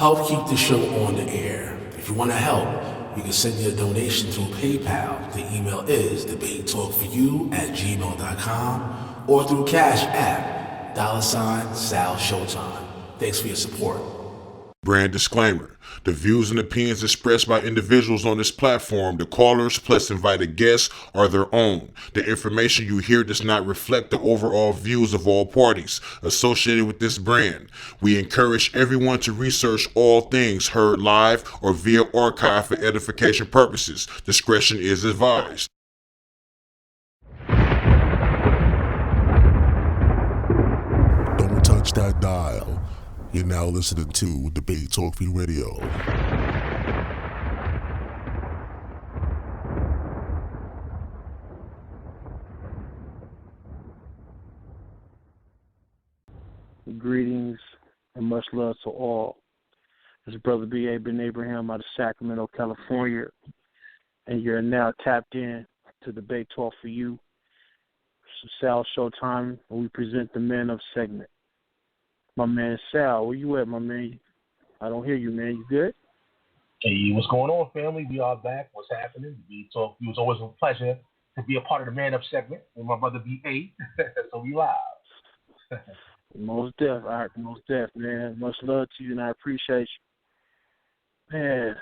Help keep the show on the air. If you want to help, you can send your donation through PayPal. The email is debatetalkforyou@gmail.com or through Cash App, $Sal Showtime. Thanks for your support. Brand disclaimer. The views and opinions expressed by individuals on this platform, the callers plus invited guests, are their own. The information you hear does not reflect the overall views of all parties associated with this brand. We encourage everyone to research all things heard live or via archive for edification purposes. Discretion is advised. Don't touch that dial. You're now listening to Debate Talk Free Radio. Greetings and much love to all. This is Brother B.A. Ben Abraham out of Sacramento, California, and you're now tapped in to Debate Talk for You. Sal Showtime, and we present the Men of segment. My man Sal, where you at, my man? I don't hear you, man. You good? Hey, what's going on, family? We are back. What's happening? We talk. It was always a pleasure to be a part of the Man Up segment with my brother B.A. So we live. Most deaf, all right, most deaf, man. Much love to you, and I appreciate you. Man,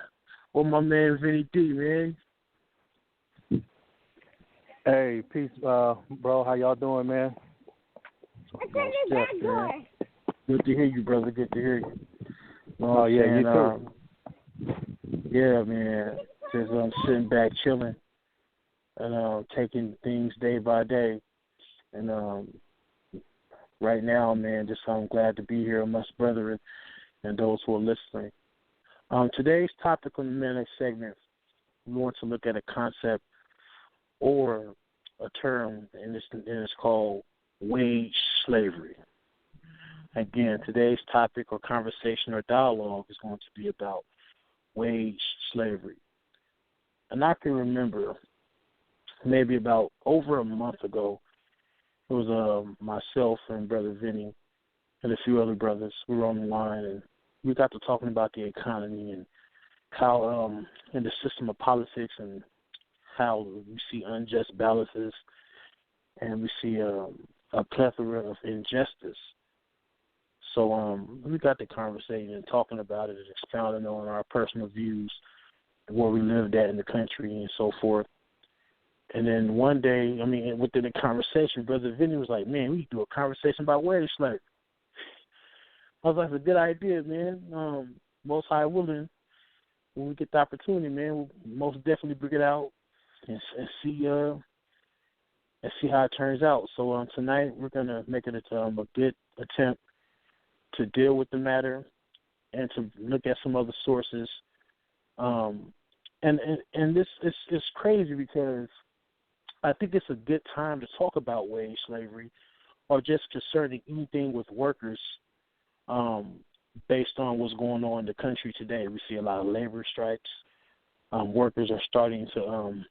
what my man Vinny D, man? Hey, peace, bro. How y'all doing, man? Most deaf, man. Good to hear you, brother. Good to hear you. Oh, yeah, you too. Yeah, man. Just sitting back, chilling, and taking things day by day. And right now, man, just I'm glad to be here amongst brethren and those who are listening. Today's topic on the Men segment, we want to look at a concept or a term, and it's called wage slavery. Again, today's topic or conversation or dialogue is going to be about wage slavery. And I can remember maybe about over a month ago, it was myself and Brother Vinny and a few other brothers. We were on the line, and we got to talking about the economy and how in the system of politics and how we see unjust balances and we see a plethora of injustice. So we got to conversating and talking about it and expounding on our personal views, where we lived at in the country and so forth. And then one day, within the conversation, Brother Vinny was like, man, we could do a conversation about wage slavery. I was like, it's a good idea, man. Most High willing, when we get the opportunity, man, we'll most definitely bring it out and see how it turns out. So tonight we're going to make it a good attempt to deal with the matter and to look at some other sources. And this is crazy because I think it's a good time to talk about wage slavery or just concerning anything with workers based on what's going on in the country today. We see a lot of labor strikes. Workers are starting to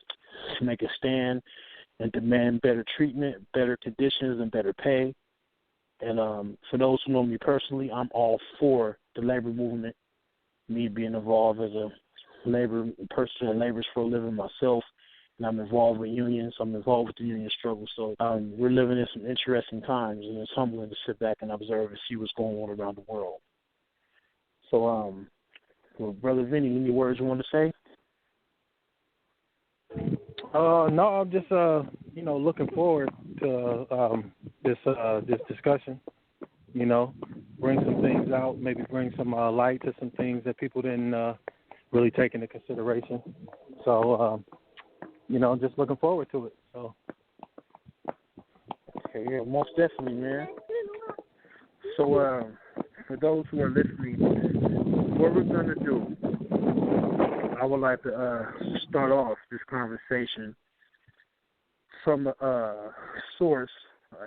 make a stand and demand better treatment, better conditions, and better pay. And for those who know me personally, I'm all for the labor movement, me being involved as a labor person that labors for a living myself, and I'm involved with unions. I'm involved with the union struggle. So we're living in some interesting times, and it's humbling to sit back and observe and see what's going on around the world. So, well, Brother Vinny, any words you want to say? No, I'm just looking forward to this discussion. Bring some things out, maybe bring some light to some things that people didn't really take into consideration. So, just looking forward to it. So, okay, yeah, most definitely, man. So, for those who are listening, what we're going to do, I would like to start off this conversation from a source,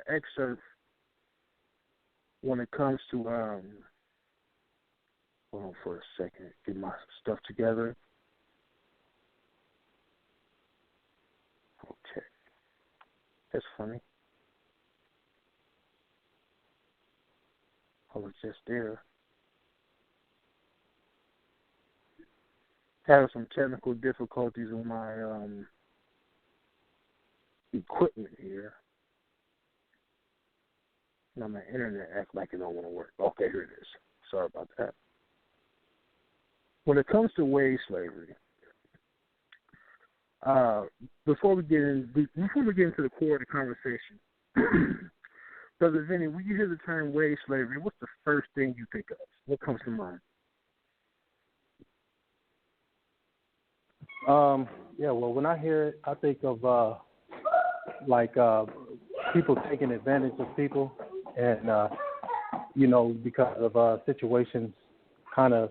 excerpt, when it comes to, hold on for a second, get my stuff together. Okay. That's funny. I was just there. having some technical difficulties with my equipment here. Now my internet acts like it don't want to work. Okay, here it is. Sorry about that. When it comes to wage slavery, before we get into the core of the conversation, Brother Vinny, when you hear the term wage slavery, what's the first thing you think of? What comes to mind? Yeah, well, when I hear it, I think of people taking advantage of people, and because of situations, kind of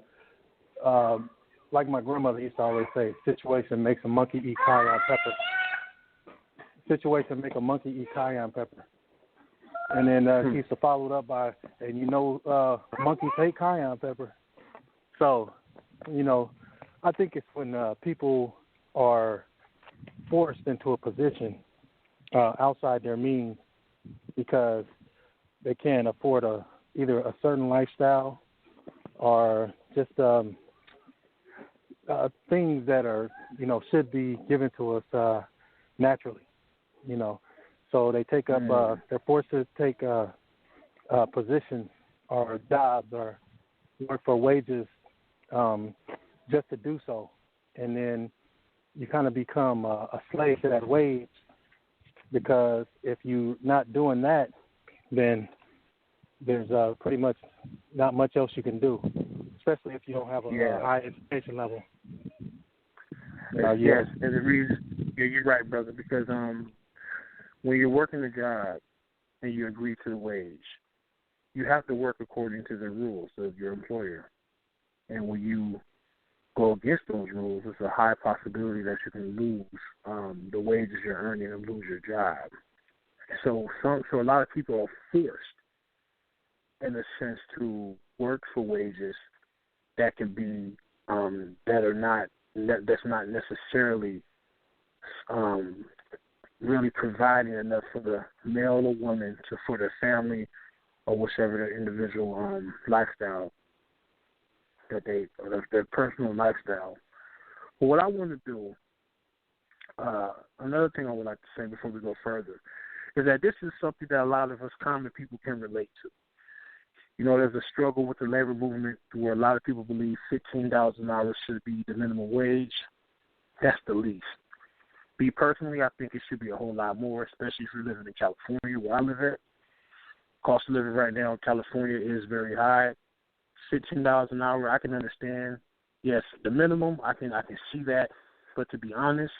like my grandmother used to always say, situation makes a monkey eat cayenne pepper. Situation make a monkey eat cayenne pepper. And then she used to follow it up by, monkeys hate cayenne pepper. So, I think it's when people are forced into a position outside their means because they can't afford either a certain lifestyle or just things that are, should be given to us naturally, So they take up, they're forced to take positions or jobs or work for wages just to do so. And then you kind of become a slave to that wage because if you're not doing that, then there's pretty much not much else you can do, especially if you don't have a high education level. Yes, and the reason, you're right, brother, because when you're working a job and you agree to the wage, you have to work according to the rules of your employer. And when you go against those rules, it's a high possibility that you can lose the wages you're earning and lose your job. So a lot of people are forced, in a sense, to work for wages that can be that's not necessarily really providing enough for the male or woman for their family or whichever their individual lifestyle that their personal lifestyle. But what I want to do, another thing I would like to say before we go further, is that this is something that a lot of us common people can relate to. There's a struggle with the labor movement where a lot of people believe $15 an hour should be the minimum wage. That's the least. Me personally, I think it should be a whole lot more, especially if you're living in California, where I live at. Cost of living right now in California is very high. $15 an hour, I can understand. Yes, the minimum, I can see that. But to be honest,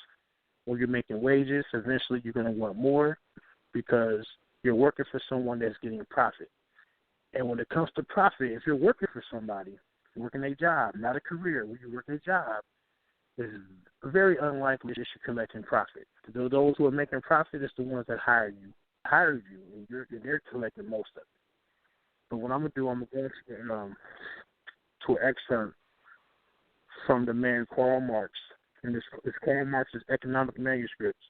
when you're making wages, eventually you're going to want more because you're working for someone that's getting a profit. And when it comes to profit, if you're working for somebody, working a job, not a career, when you're working a job, it's very unlikely that you're collecting profit. Those who are making profit is the ones that hired you, and they're collecting most of it. But what I'm going to do, I'm going to go to an excerpt from the man Karl Marx, and this Karl Marx's economic manuscripts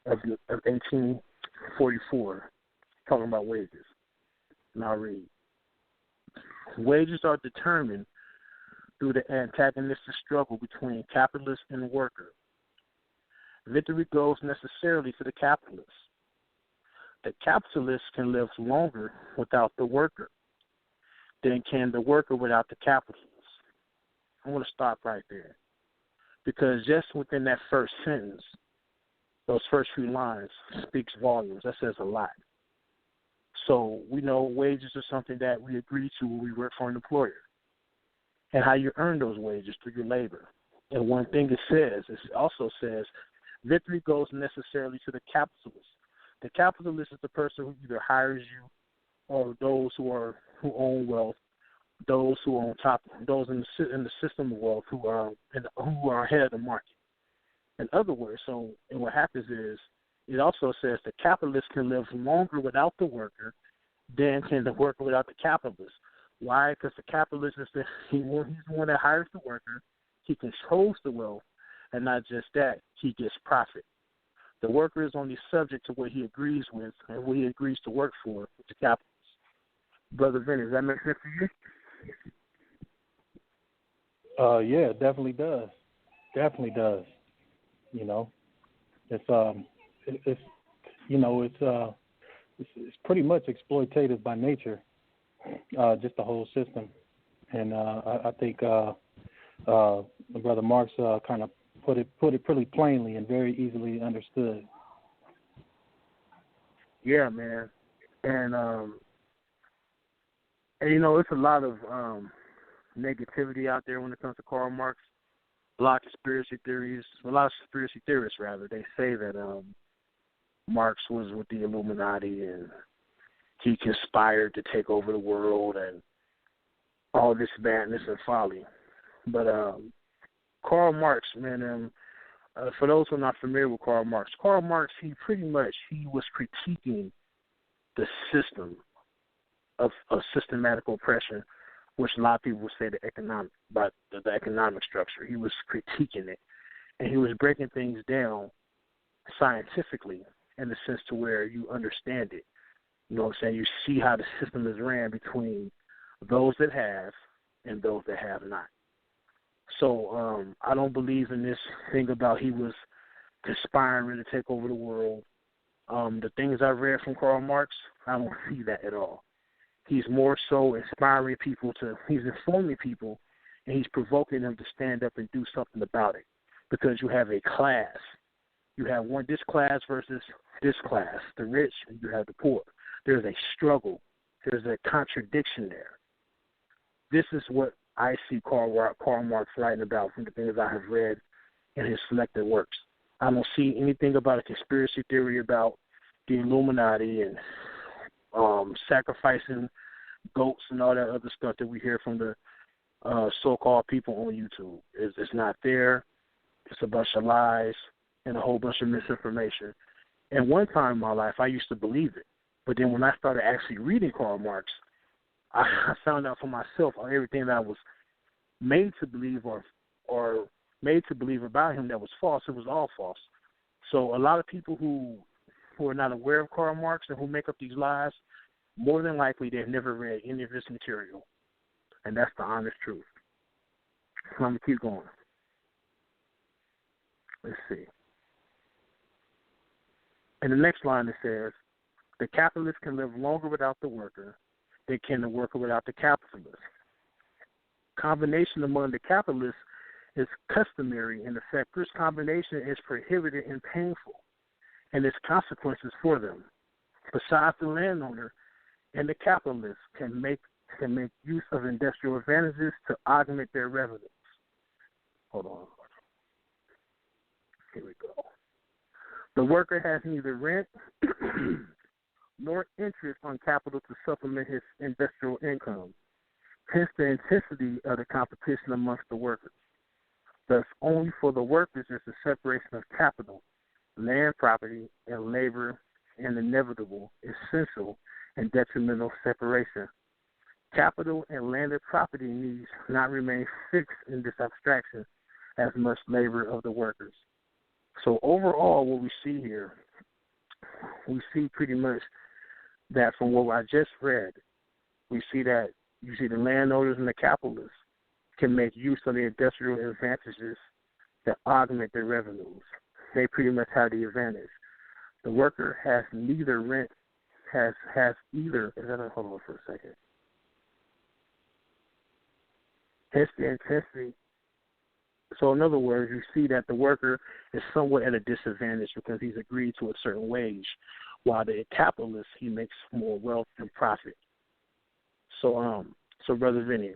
of 1844, talking about wages. And I'll read. Wages are determined through the antagonistic struggle between capitalist and worker. Victory goes necessarily to the capitalist. The capitalist can live longer without the worker than can the worker without the capitalist. I want to stop right there because just within that first sentence, those first few lines speaks volumes. That says a lot. So we know wages are something that we agree to when we work for an employer, and how you earn those wages through your labor. And one thing it also says, victory goes necessarily to the capitalist. The capitalist is the person who either hires you or those who own wealth, those who are on top, those in the system of wealth who are ahead of the market. In other words, and what happens is, it also says the capitalist can live longer without the worker than can the worker without the capitalist. Why? Because the capitalist is he's the one that hires the worker. He controls the wealth, and not just that, he gets profit. The worker is only subject to what he agrees with and what he agrees to work for with the capitalist. Brother Vinny, does that make sense to you? Yeah, it definitely does. definitely does. You know, it's it's it's pretty much exploitative by nature, just the whole system. And I think Brother Marx kind of put it pretty plainly and very easily understood. Yeah, man. And you know, it's a lot of negativity out there when it comes to Karl Marx. A lot of conspiracy theorists rather. They say that Marx was with the Illuminati and he conspired to take over the world and all this madness and folly. But Karl Marx, man, for those who are not familiar with Karl Marx, he was critiquing the system of systematic oppression, which a lot of people would say the economic structure. He was critiquing it, and he was breaking things down scientifically in the sense to where you understand it. You know what I'm saying? You see how the system is ran between those that have and those that have not. So I don't believe in this thing about he was conspiring to take over the world. The things I've read from Karl Marx, I don't see that at all. He's more so inspiring people he's informing people, and he's provoking them to stand up and do something about it. Because you have a class. You have this class versus this class, the rich, and you have the poor. There's a struggle. There's a contradiction there. This is what I see Karl Marx writing about from the things I have read in his selected works. I don't see anything about a conspiracy theory about the Illuminati and sacrificing goats and all that other stuff that we hear from the so-called people on YouTube. It's not there. It's a bunch of lies and a whole bunch of misinformation. And one time in my life, I used to believe it. But then when I started actually reading Karl Marx, I found out for myself on everything that I was made to believe or made to believe about him that was false. It was all false. So a lot of people who are not aware of Karl Marx and who make up these lies, more than likely they've never read any of his material. And that's the honest truth. So I'm going to keep going. Let's see. In the next line it says, the capitalist can live longer without the worker than can the worker without the capitalist. Combination among the capitalists is customary. In effect, this combination is prohibited and painful, and its consequences for them. Besides, the landowner and the capitalist can make use of industrial advantages to augment their revenues. Hold on. Here we go. The worker has neither rent nor interest on capital to supplement his industrial income. Hence the intensity of the competition amongst the workers. Thus, only for the workers is the separation of capital, land property, and labor an inevitable, essential, and detrimental separation. Capital and landed property needs not remain fixed in this abstraction as much labor of the workers. So overall, what we see here, we see pretty much that from what I just read, we see that you see the landowners and the capitalists can make use of the industrial advantages that augment their revenues. They pretty much have the advantage. The worker has neither rent, has either. Hold on for a second. Hence the intensity. So in other words, you see that the worker is somewhat at a disadvantage because he's agreed to a certain wage, while the capitalist, he makes more wealth and profit. So Brother Vinny,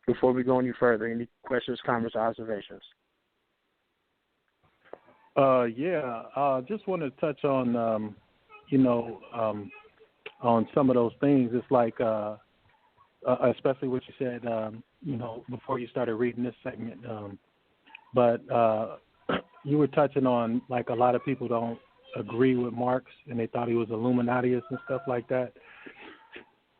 before we go any further, any questions, comments, or observations? Just wanted to touch on, on some of those things. It's like, especially what you said, before you started reading this segment. But you were touching on, like, a lot of people don't agree with Marx, and they thought he was Illuminati-ist and stuff like that.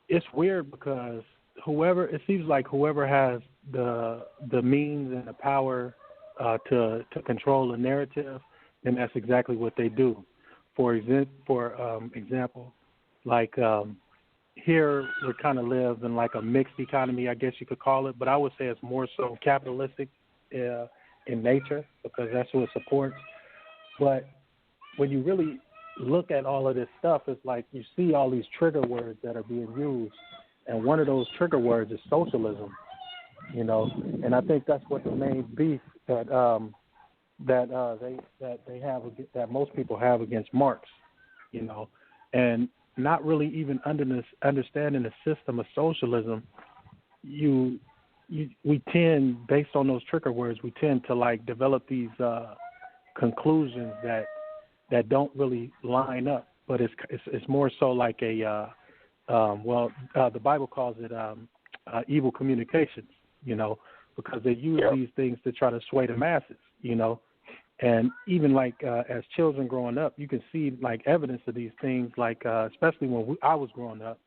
It's weird because it seems like whoever has the means and the power to control the narrative, then that's exactly what they do. For example, like here we kind of live in like a mixed economy, I guess you could call it, but I would say it's more so capitalistic in nature because that's who it supports. But when you really look at all of this stuff, it's like you see all these trigger words that are being used, and one of those trigger words is socialism. And I think that's what the main beef that they have, that most people have against Marx, and not really even understanding the system of socialism. We tend, based on those trigger words, we tend to like develop these conclusions that don't really line up. But it's more so like the Bible calls it evil communications, because they use these things to try to sway the masses, And even like as children growing up, you can see like evidence of these things, like especially when I was growing up.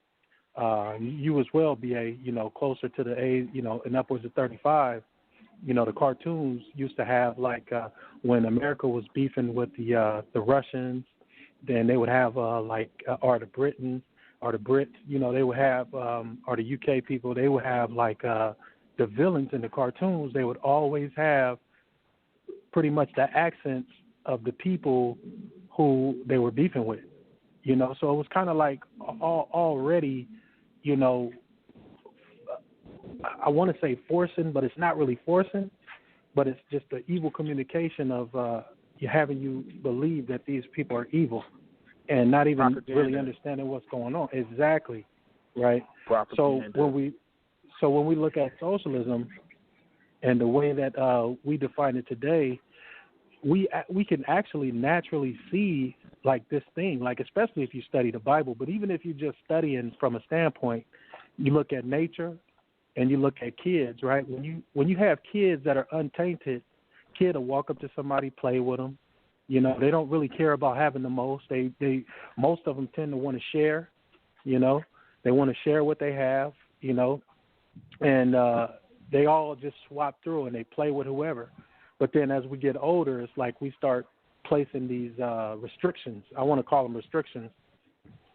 You as well, BA, closer to the age, and upwards of 35, the cartoons used to have like when America was beefing with the Russians, then they would have or the Britons or the Brits, they would have or the UK people, they would have like the villains in the cartoons. They would always have pretty much the accents of the people who they were beefing with, So it was kind of like already, I want to say forcing, but it's not really forcing, but it's just the evil communication of having you believe that these people are evil and not even really understanding what's going on. Exactly, right? Propaganda. So when we look at socialism and the way that we define it today, we can actually naturally see like this thing, like especially if you study the Bible, but even if you're just studying from a standpoint, you look at nature and you look at kids, right? When you have kids that are untainted, kid will walk up to somebody, play with them. They don't really care about having the most. They most of them tend to want to share. They want to share what they have. And they all just swap through and they play with whoever. But then as we get older, it's like we start placing these restrictions. I want to call them restrictions.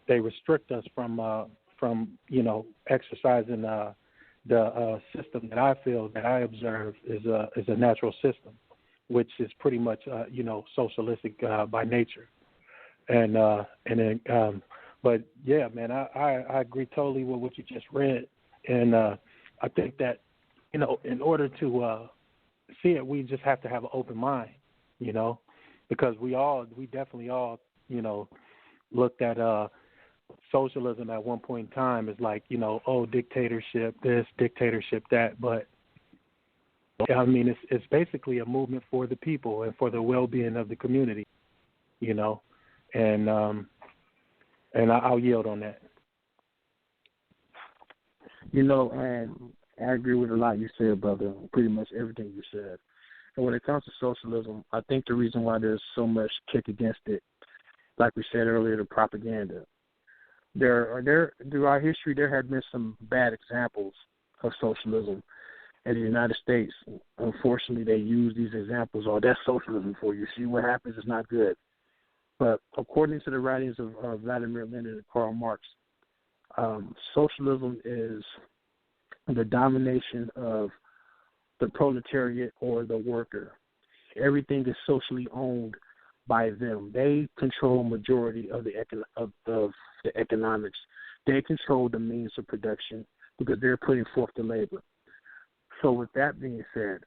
They restrict us from exercising the system that I feel, that I observe is a natural system, which is pretty much socialistic by nature. But yeah, man, I agree totally with what you just read, and I think that in order to see it, we just have to have an open mind, because we definitely all looked at socialism at one point in time as like dictatorship this, dictatorship that, but I mean it's basically a movement for the people and for the well-being of the community, and I'll yield on that. And I agree with a lot you said, brother, pretty much everything you said. And when it comes to socialism, I think the reason why there's so much kick against it, like we said earlier, the propaganda. Throughout history, there have been some bad examples of socialism in the United States. Unfortunately, they use these examples, that's socialism for you. See what happens, it's not good. But according to the writings of Vladimir Lenin and Karl Marx, socialism is the domination of the proletariat or the worker. Everything is socially owned by them. They control majority of the economics. They control the means of production because they're putting forth the labor. So with that being said,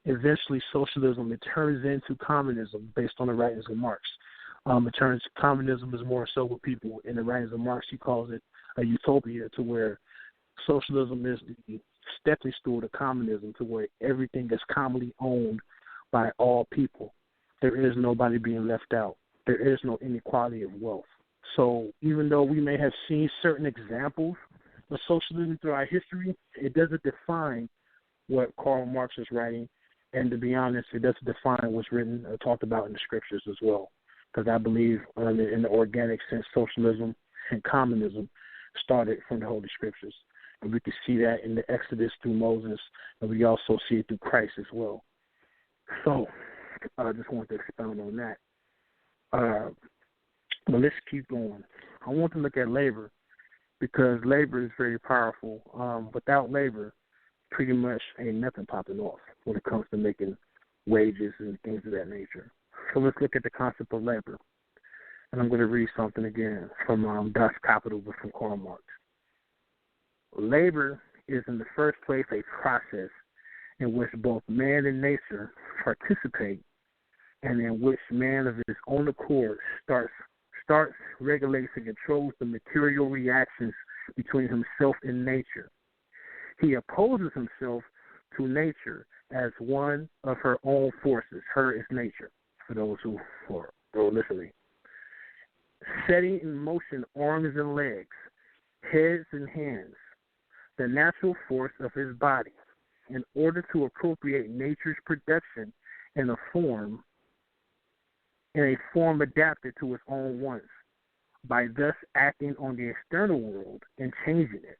eventually socialism, it turns into communism based on the writings of Marx. Communism is more so with people. In the writings of Marx, he calls it a utopia, to where socialism is the stepping stool to communism, to where everything is commonly owned by all people. There is nobody being left out. There is no inequality of wealth. So even though we may have seen certain examples of socialism throughout history, it doesn't define what Karl Marx is writing. And to be honest, it doesn't define what's written or talked about in the scriptures as well. Because I believe in the organic sense, socialism and communism started from the Holy Scriptures. And we can see that in the Exodus through Moses, and we also see it through Christ as well. So I just want to expound on that. But let's keep going. I want to look at labor, because labor is very powerful. Without labor, pretty much ain't nothing popping off when it comes to making wages and things of that nature. So let's look at the concept of labor. And I'm going to read something again from Das Kapital, but from Karl Marx. Labor is in the first place a process in which both man and nature participate, and in which man of his own accord starts, regulates, and controls the material reactions between himself and nature. He opposes himself to nature as one of her own forces. Her is nature, for those who are listening. Setting in motion arms and legs, heads and hands, the natural force of his body, in order to appropriate nature's production in a form adapted to its own wants, by thus acting on the external world and changing it.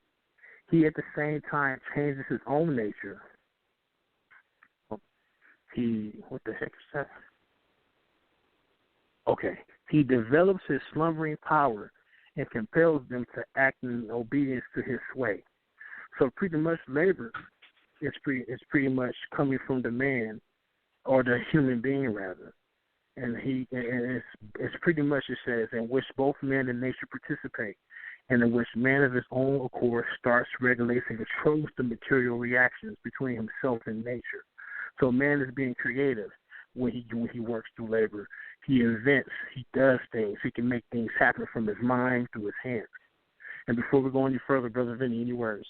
He at the same time changes his own nature. What the heck is that? Okay. He develops his slumbering power and compels them to act in obedience to his sway. So pretty much labor is pretty much coming from the man, or the human being rather. And it's pretty much, it says, in which both man and nature participate, and in which man of his own accord starts, regulates, and controls the material reactions between himself and nature. So man is being creative when he works through labor. He invents, he does things, he can make things happen from his mind through his hands. And before we go any further, Brother Vinny, any words?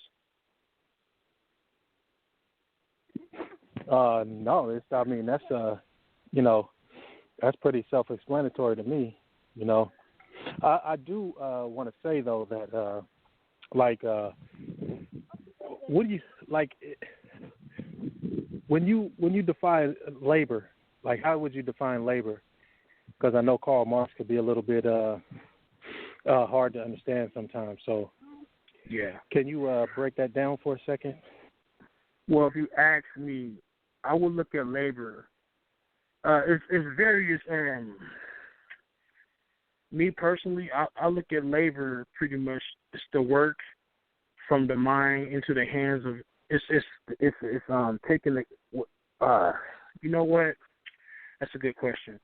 No, that's pretty self-explanatory to me. I do want to say though that what do you like when you define labor? Like, how would you define labor? Because I know Karl Marx could be a little bit hard to understand sometimes. So, yeah, can you break that down for a second? Well, if you ask me, I would look at labor. It's various. Me personally, I look at labor pretty much. It's the work from the mind into the hands of. It's taking the. You know what? That's a good question.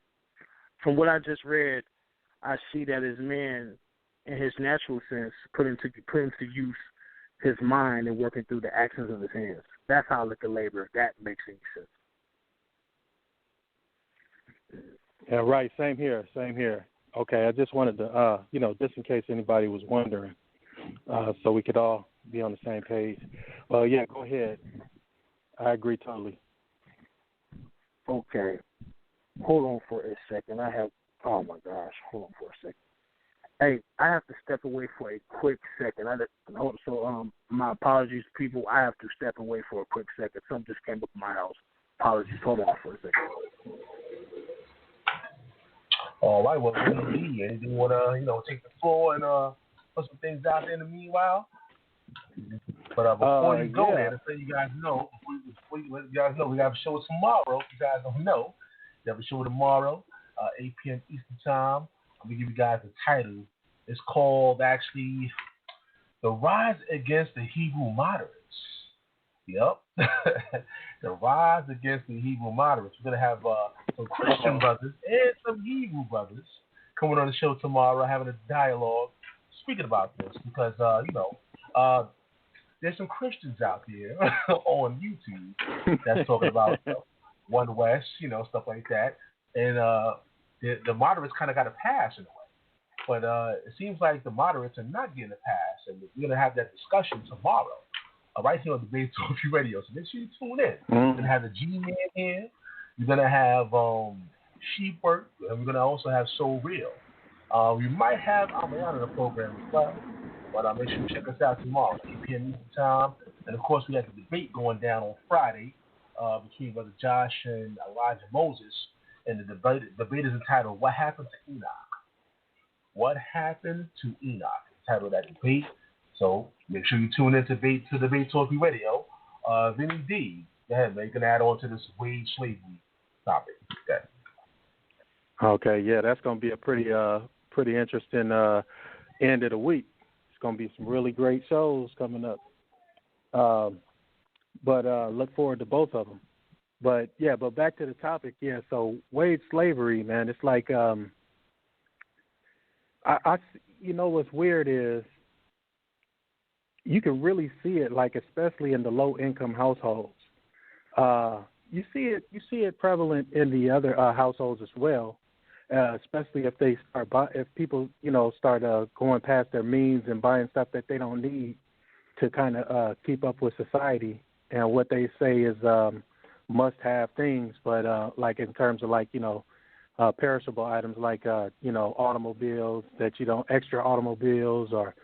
From what I just read, I see that as man, in his natural sense, put into use his mind and working through the actions of his hands. That's how I look at labor, if that makes any sense. Yeah, right. Same here. Okay, I just wanted to, just in case anybody was wondering, so we could all be on the same page. Well, yeah, go ahead. I agree totally. Okay. Hold on for a second. Oh my gosh, hold on for a second. Hey, I have to step away for a quick second. My apologies, people. I have to step away for a quick second. Something just came up in my house. Apologies. Hold on for a second. All right. Well, anything you want to, take the floor and put some things out there in the meanwhile? But before you go there, to let you guys know, we have a show tomorrow. If you guys don't know, we have a show tomorrow, 8 p.m. Eastern Time. I'm going to give you guys the title. It's called, actually, The Rise Against the Hebrew Moderates. Yep. The Rise Against the Hebrew Moderates. We're going to have some Christian brothers and some Hebrew brothers coming on the show tomorrow, having a dialogue, speaking about this, because, there's some Christians out there on YouTube that's talking about One West, stuff like that. And the moderates kind of got a pass in a way. But it seems like the moderates are not getting a pass. And we're going to have that discussion tomorrow right here on Debate Talk Radio. So make sure you tune in. We're going to have the G-Man here. We're going to have Sheepwork. And we're going to also have So Real. We might have Amayan on the program as well. But make sure you check us out tomorrow, 8 p.m. Eastern Time. And, of course, we have the debate going down on Friday between Brother Josh and Elijah Moses. And the debate is entitled, What Happened to Enoch? What Happened to Enoch? The title of that debate. So make sure you tune in to Debate Talk Radio. Vinny D, go ahead, man. You can add on to this wage slavery topic. Okay, yeah, that's going to be a pretty interesting end of the week. It's going to be some really great shows coming up. but look forward to both of them. But yeah, but back to the topic. Yeah, so wage slavery, man. It's like you know what's weird is you can really see it, like especially in the low income households. You see it prevalent in the other households as well, especially if they if people start going past their means and buying stuff that they don't need to kind of keep up with society and what they say is must-have things, but like in terms of like perishable items like automobiles that extra automobiles, or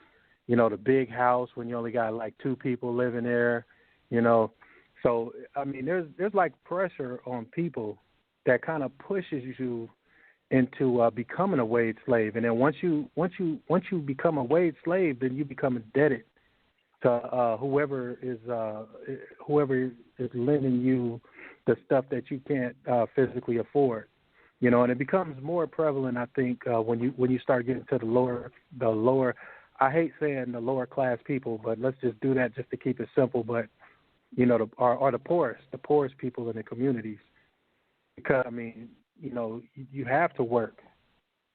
the big house when you only got like 2 people living there, So I mean, there's like pressure on people that kind of pushes you into becoming a wage slave, and then once you become a wage slave, then you become indebted to whoever is lending you the stuff that you can't physically afford, and it becomes more prevalent, I think, when you start getting to the lower. I hate saying the lower class people, but let's just do that just to keep it simple. But the poorest people in the communities, because I mean, you have to work,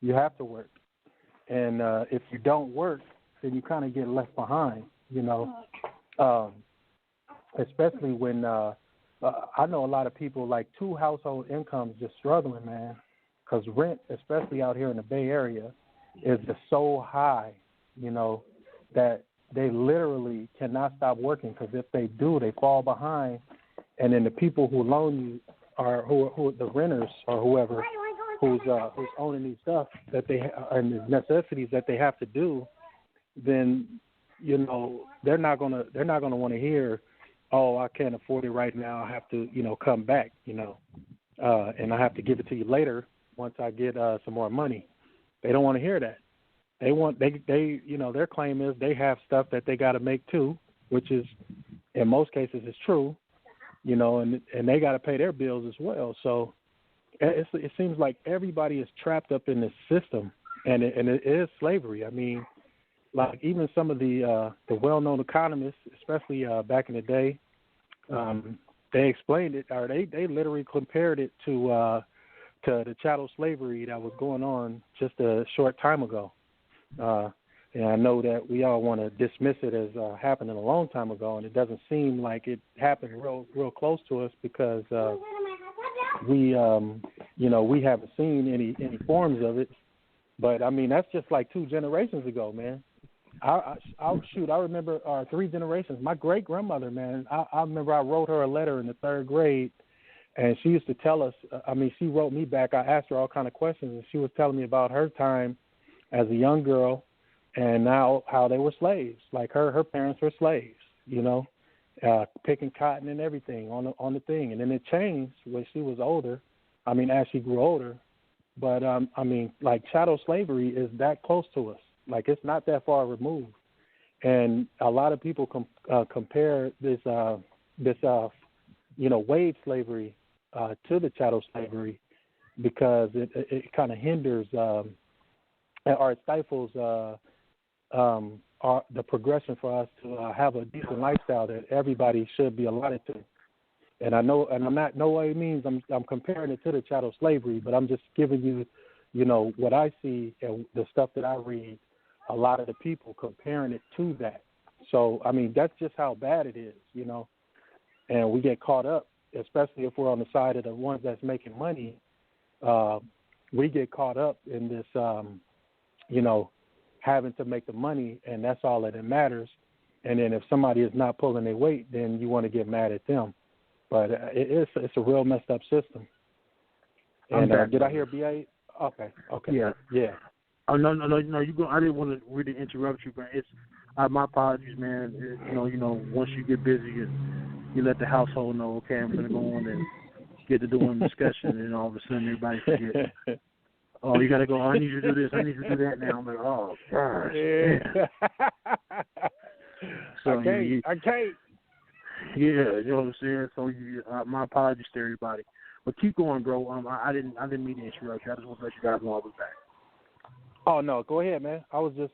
and if you don't work, then you kind of get left behind, especially when I know a lot of people like 2 household incomes just struggling, man, because rent, especially out here in the Bay Area, is just so high, that they literally cannot stop working, because if they do, they fall behind, and then the people who loan you are who the renters or whoever who's owning these stuff that they and the necessities that they have to do, then they're not gonna want to hear, oh, I can't afford it right now, I have to come back, and I have to give it to you later once I get some more money. They don't want to hear that. They their claim is they have stuff that they got to make too, which is in most cases is true, and they got to pay their bills as well. So it seems like everybody is trapped up in this system, and it is slavery. I mean, like even some of the well-known economists, especially back in the day, they explained it, or they literally compared it to the chattel slavery that was going on just a short time ago. And I know that we all want to dismiss it as happening a long time ago, and it doesn't seem like it happened real close to us, because we haven't seen any forms of it. But I mean, that's just like 2 generations ago, man. I remember 3 generations. My great grandmother, man. I remember I wrote her a letter in the 3rd grade, and she used to tell us. She wrote me back. I asked her all kind of questions, and she was telling me about her time as a young girl, and now how they were slaves. Like her parents were slaves, picking cotton and everything on the thing. And then it changed when she was older. I mean, as she grew older. But like chattel slavery is that close to us. Like it's not that far removed. And a lot of people compare this wage slavery to the chattel slavery, because it kind of hinders or it stifles the progression for us to have a decent lifestyle that everybody should be allotted to. And I know, and I'm not no way means I'm comparing it to the chattel slavery, but I'm just giving you, what I see and the stuff that I read. A lot of the people comparing it to that. So I mean, that's just how bad it is, And we get caught up, especially if we're on the side of the ones that's making money. We get caught up in this, having to make the money, and that's all that matters. And then if somebody is not pulling their weight, then you want to get mad at them. But it's a real messed up system. And did I hear BA? Okay. Yeah. Oh no! You go. I didn't want to really interrupt you, but it's my apologies, man. Once you get busy and you let the household know, okay, I'm going to go on and get to doing discussion, and all of a sudden everybody forget. Oh, you got to go. I need you to do this. I need you to do that now. I'm like, oh gosh. Yeah. So I can't. Yeah, you know what I'm saying. So my apologies to everybody, but keep going, bro. I didn't mean to interrupt you. I just want to let you guys know I was back. Oh no, go ahead, man. I was just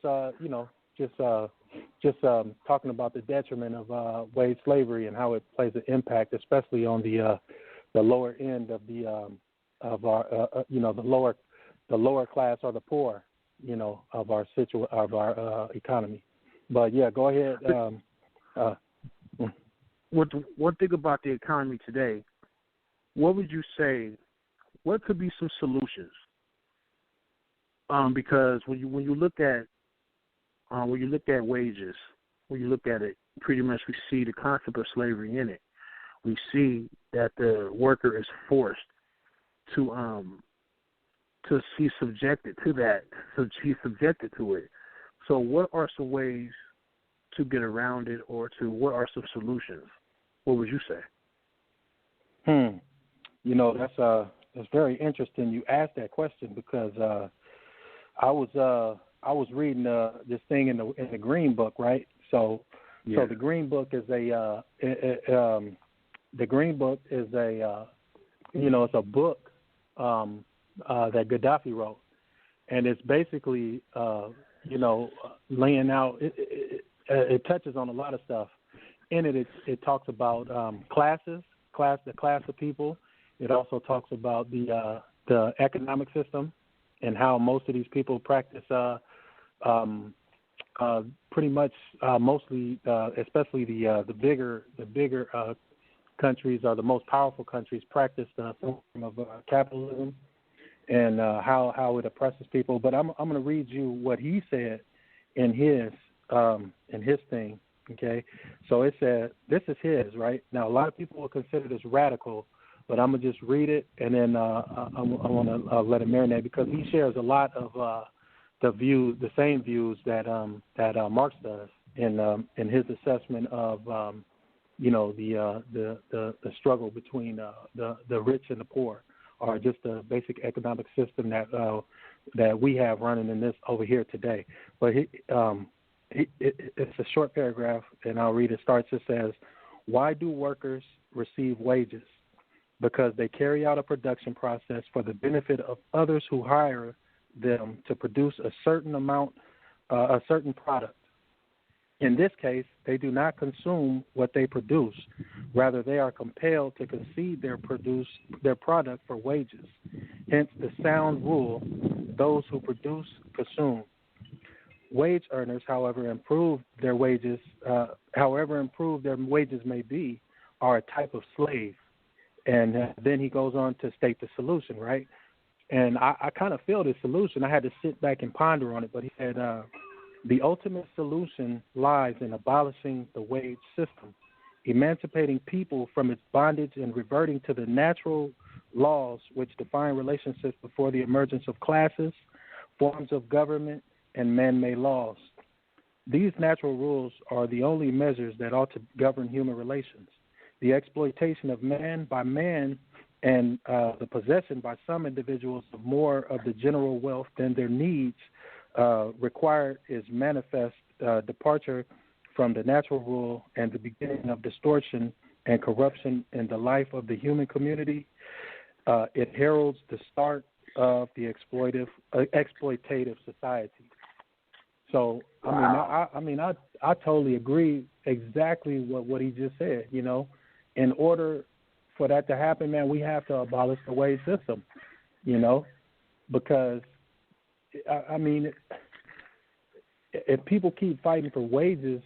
just talking about the detriment of wage slavery and how it plays an impact, especially on the lower end of the of our the lower class or the poor, of our economy. But yeah, go ahead. One thing about the economy today, what would you say? What could be some solutions? Because when you look at wages, when you look at it, pretty much we see the concept of slavery in it. We see that the worker is forced to be subjected to that, so he's subjected to it. So what are some ways to get around it, or what are some solutions? What would you say? That's very interesting. You asked that question because I was reading this thing in the Green Book, right? So the Green Book is it's a book that Gaddafi wrote, and it's basically laying out. It touches on a lot of stuff. In it talks about the class of people. It also talks about the economic system and how most of these people practice pretty much mostly, especially the bigger countries or the most powerful countries practice the form of capitalism and how it oppresses people. But I'm going to read you what he said in his thing. Okay, so it said, this is his, right? Now, a lot of people will consider this radical, but I'm going to just read it, and then I want to let it marinate, because he shares a lot of the same views that Marx does in his assessment of the struggle between the rich and the poor, or just the basic economic system that we have running in this over here today. But it's a short paragraph, and I'll read it. It says, "Why do workers receive wages? Because they carry out a production process for the benefit of others who hire them to produce a certain product. In this case, they do not consume what they produce. Rather, they are compelled to concede their product for wages. Hence the sound rule, those who produce, consume. Wage earners, however improved their wages may be, are a type of slave." And then he goes on to state the solution, right? And I kind of feel this solution. I had to sit back and ponder on it. But he said, the ultimate solution lies in abolishing the wage system, emancipating people from its bondage and reverting to the natural laws which define relationships before the emergence of classes, forms of government, and man-made laws. These natural rules are the only measures that ought to govern human relations. The exploitation of man by man and the possession by some individuals of more of the general wealth than their needs require is manifest departure from the natural rule and the beginning of distortion and corruption in the life of the human community. It heralds the start of the exploitative society. So, I totally agree exactly what he just said. In order for that to happen, man, we have to abolish the wage system, because, if people keep fighting for wages,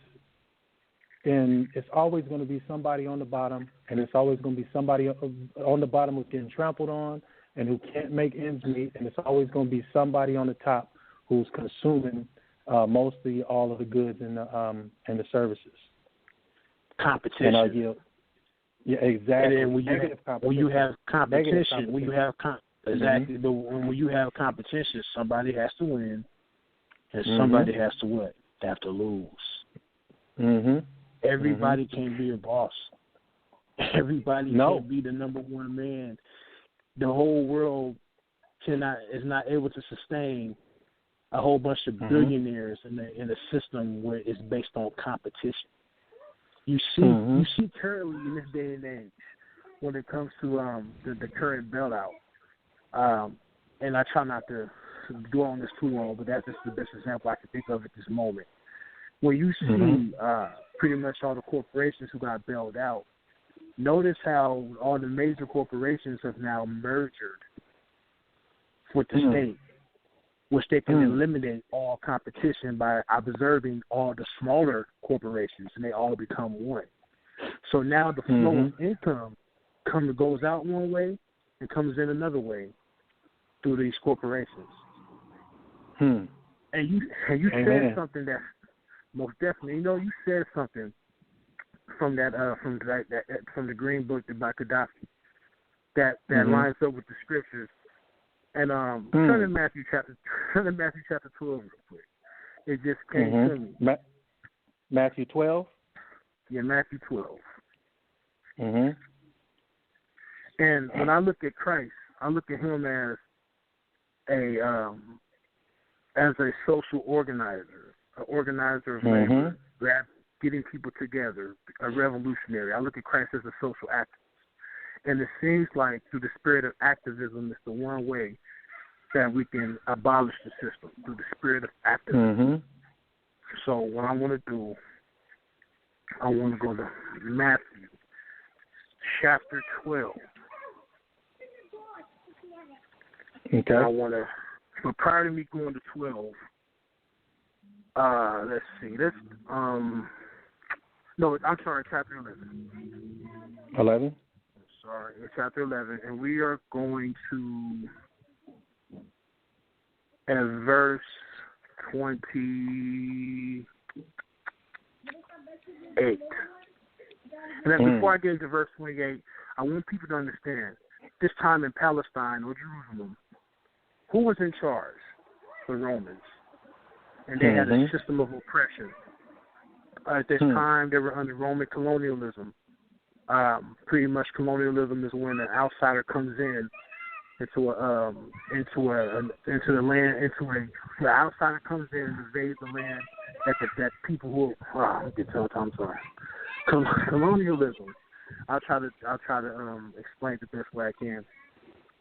then it's always going to be somebody on the bottom, and it's always going to be somebody on the bottom who's getting trampled on and who can't make ends meet, and it's always going to be somebody on the top who's consuming mostly all of the goods and the services. Competition. Yeah, exactly. And then when you have competition, when you have competition, somebody has to win, and somebody has to what? They have to lose. Mm-hmm. Everybody can't be a boss. Everybody can't be the number one man. The whole world is not able to sustain a whole bunch of billionaires in a system where it's based on competition. You see currently in this day and age, when it comes to the current bailout, and I try not to dwell on this too long, but that's just the best example I can think of at this moment. when you see pretty much all the corporations who got bailed out, notice how all the major corporations have now merged with the state, which they can eliminate all competition by observing all the smaller corporations, and they all become one. So now the flow of income goes out one way and comes in another way through these corporations. And you said something that most definitely, you said something from that from the Green Book by Gaddafi that lines up with the scriptures. And turn to Matthew chapter 12 real quick. It just came to me. Matthew 12. Yeah, Matthew 12. And when I look at Christ, I look at him as a social organizer, an organizer of labor, getting people together, a revolutionary. I look at Christ as a social activist. And it seems like through the spirit of activism is the one way that we can abolish the system, through the spirit of activism. So what I want to do, I want to go to Matthew chapter 12. Okay. I want to, but prior to me going to 12, let's see, no, I'm sorry, chapter 11. 11? Sorry, it's chapter 11, and we are going to at verse 28. And then before I get into verse 28, I want people to understand, this time in Palestine or Jerusalem, who was in charge? The Romans. And they had a system of oppression. At this time, they were under Roman colonialism. Pretty much colonialism is when an outsider comes in the outsider comes in and invades the land that people who I'm sorry. Colonialism. I'll try to explain it the best way I can.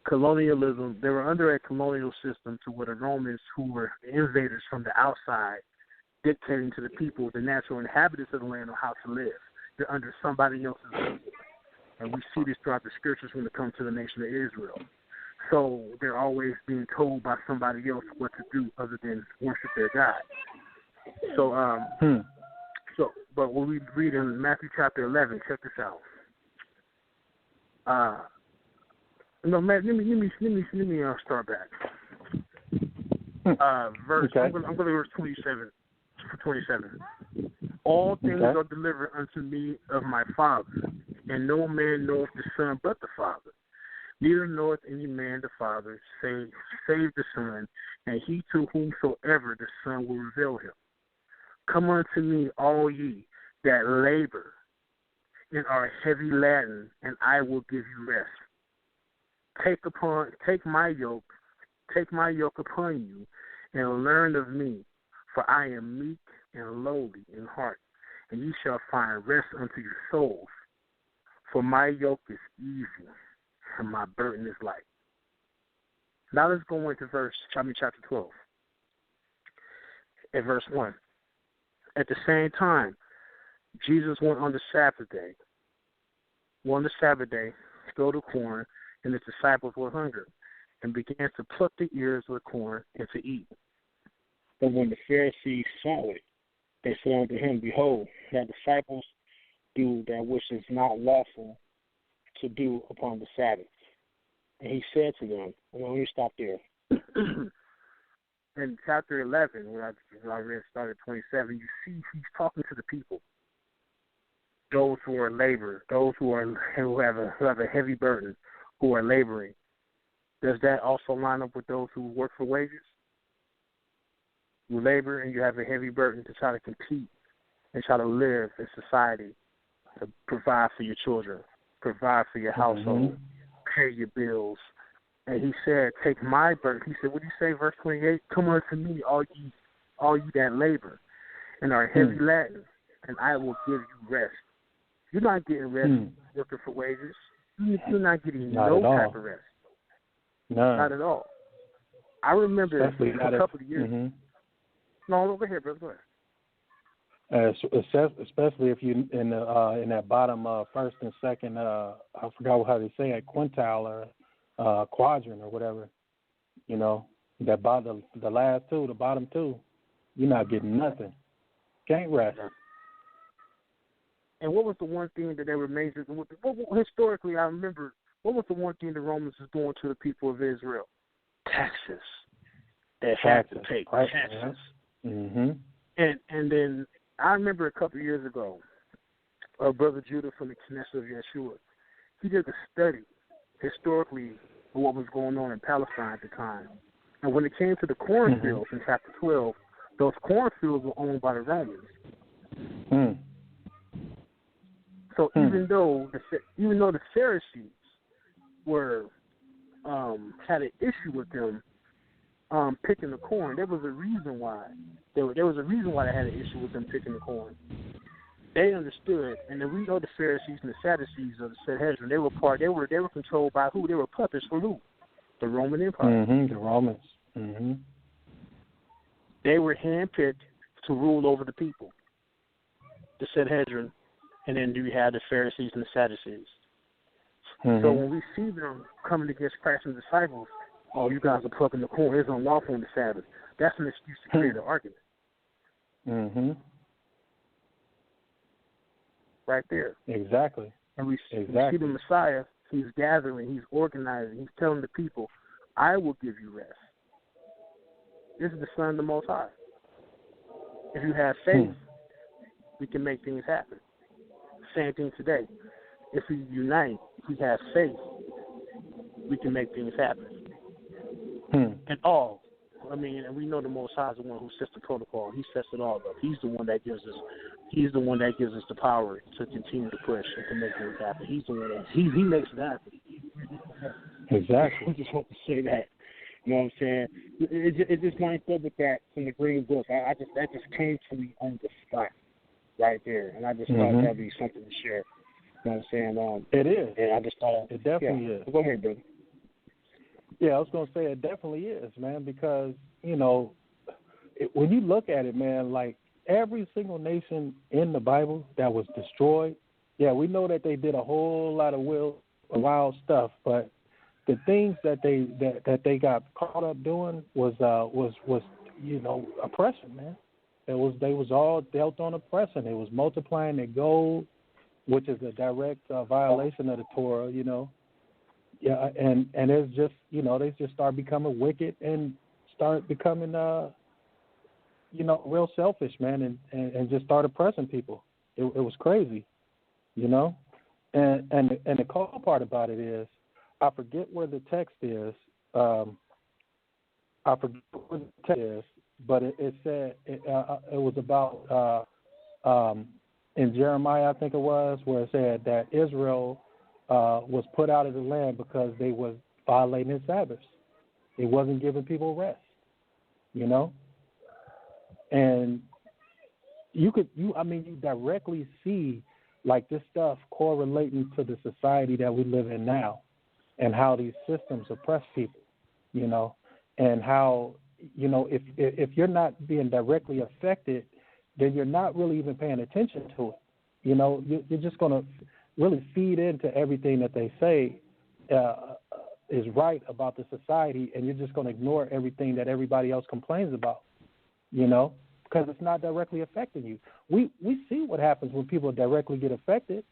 Colonialism, they were under a colonial system to where the Romans, who were invaders from the outside, dictating to the people, the natural inhabitants of the land, on how to live. They're under somebody else's rule. And we see this throughout the scriptures when it comes to the nation of Israel. So they're always being told by somebody else what to do other than worship their God. So, but when we read in Matthew chapter 11, check this out. No, Matt, let me start back. Verse. Okay. I'm going to verse 27. 27. All things are delivered unto me of my Father, and no man knoweth the Son but the Father. Neither knoweth any man the Father, save the Son, and he to whomsoever the Son will reveal him. Come unto me, all ye that labor and are heavy laden, and I will give you rest. Take my yoke upon you, and learn of me, for I am meek and lowly in heart, and ye shall find rest unto your souls. For my yoke is easy, and my burden is light. Now let's go into chapter 12. At verse 1. At the same time, Jesus went on the Sabbath day, stole the corn, and his disciples were hungry, and began to pluck the ears of the corn and to eat. But when the Pharisees saw it, they said unto him, Behold, thy disciples do that which is not lawful to do upon the Sabbath. And he said to them, let me stop there. In chapter 11, when I read started 27, you see he's talking to the people, those who are labor, those who have a heavy burden, who are laboring. Does that also line up with those who work for wages? You labor and you have a heavy burden to try to compete and try to live in society, to provide for your children, provide for your household, pay your bills. And he said, take my burden. He said, what do you say, verse 28? Come unto me, all ye that labor and are heavy laden, and I will give you rest. You're not getting rest working for wages. You're not getting no type of rest. No. Not at all. I remember a couple of years. No, over here, brother. Go ahead. Especially if you in that bottom first and second, I forgot how they say it, quintile or quadrant or whatever. You know, that the last two, the bottom two, you're not getting nothing. Can't rest. And what was the one thing that they were major? Historically, I remember, what was the one thing the Romans was doing to the people of Israel? Taxes. They had to pay taxes. Mm-hmm. And then I remember a couple of years ago, Brother Judah from the Knesset of Yeshua, he did a study historically of what was going on in Palestine at the time. And when it came to the cornfields in chapter 12, those cornfields were owned by the Romans. Mm. So even though the Pharisees were had an issue with them picking the corn, there was a reason why. There was a reason why they had an issue with them picking the corn. They understood, and then we know the Pharisees and the Sadducees of the Sanhedrin. They were controlled by who? They were puppets for who? The Roman Empire. The Romans. Mm-hmm. They were handpicked to rule over the people. The Sanhedrin, and then you had the Pharisees and the Sadducees. Mm-hmm. So when we see them coming against Christ and the disciples, oh, you guys are plucking the corn, it's unlawful on the Sabbath. That's an excuse to create an argument. Mm-hmm. Right there. Exactly. And we see the Messiah, he's gathering, he's organizing, he's telling the people, I will give you rest. This is the Son of the Most High. If you have faith, we can make things happen. Same thing today. If we unite, if we have faith, we can make things happen. And all. I mean, and we know the Most High is the one who sets the protocol. He sets it all up. He's the one that gives us. He's the one that gives us the power to continue to push and to make things happen. He's the one that he makes it happen. Exactly. I just want to say that. You know what I'm saying? It just lined up with that from the Green Book. That just came to me on the spot, right there, and I just thought that'd be something to share. You know what I'm saying? It is. And I just thought it definitely is. Go ahead, brother. Yeah, I was going to say it definitely is, man, because, you know, when you look at it, man, like every single nation in the Bible that was destroyed, yeah, we know that they did a whole lot of wild stuff, but the things that they got caught up doing was you know, oppression, man. They was all dealt on oppression. It was multiplying their gold, which is a direct violation of the Torah, you know. Yeah, and it's just, you know, they just start becoming wicked and start becoming, you know, real selfish, man, and just start oppressing people. It was crazy, you know. And the cool part about it is, I forget where the text is. But it said it was about in Jeremiah, I think it was, where it said that Israel was put out of the land because they was violating his Sabbaths. It wasn't giving people rest, you know. And you directly see like this stuff correlating to the society that we live in now, and how these systems oppress people, you know, and how, you know, if you're not being directly affected, then you're not really even paying attention to it. You know, you're just going to really feed into everything that they say is right about the society, and you're just going to ignore everything that everybody else complains about, you know, because it's not directly affecting you. We see what happens when people directly get affected.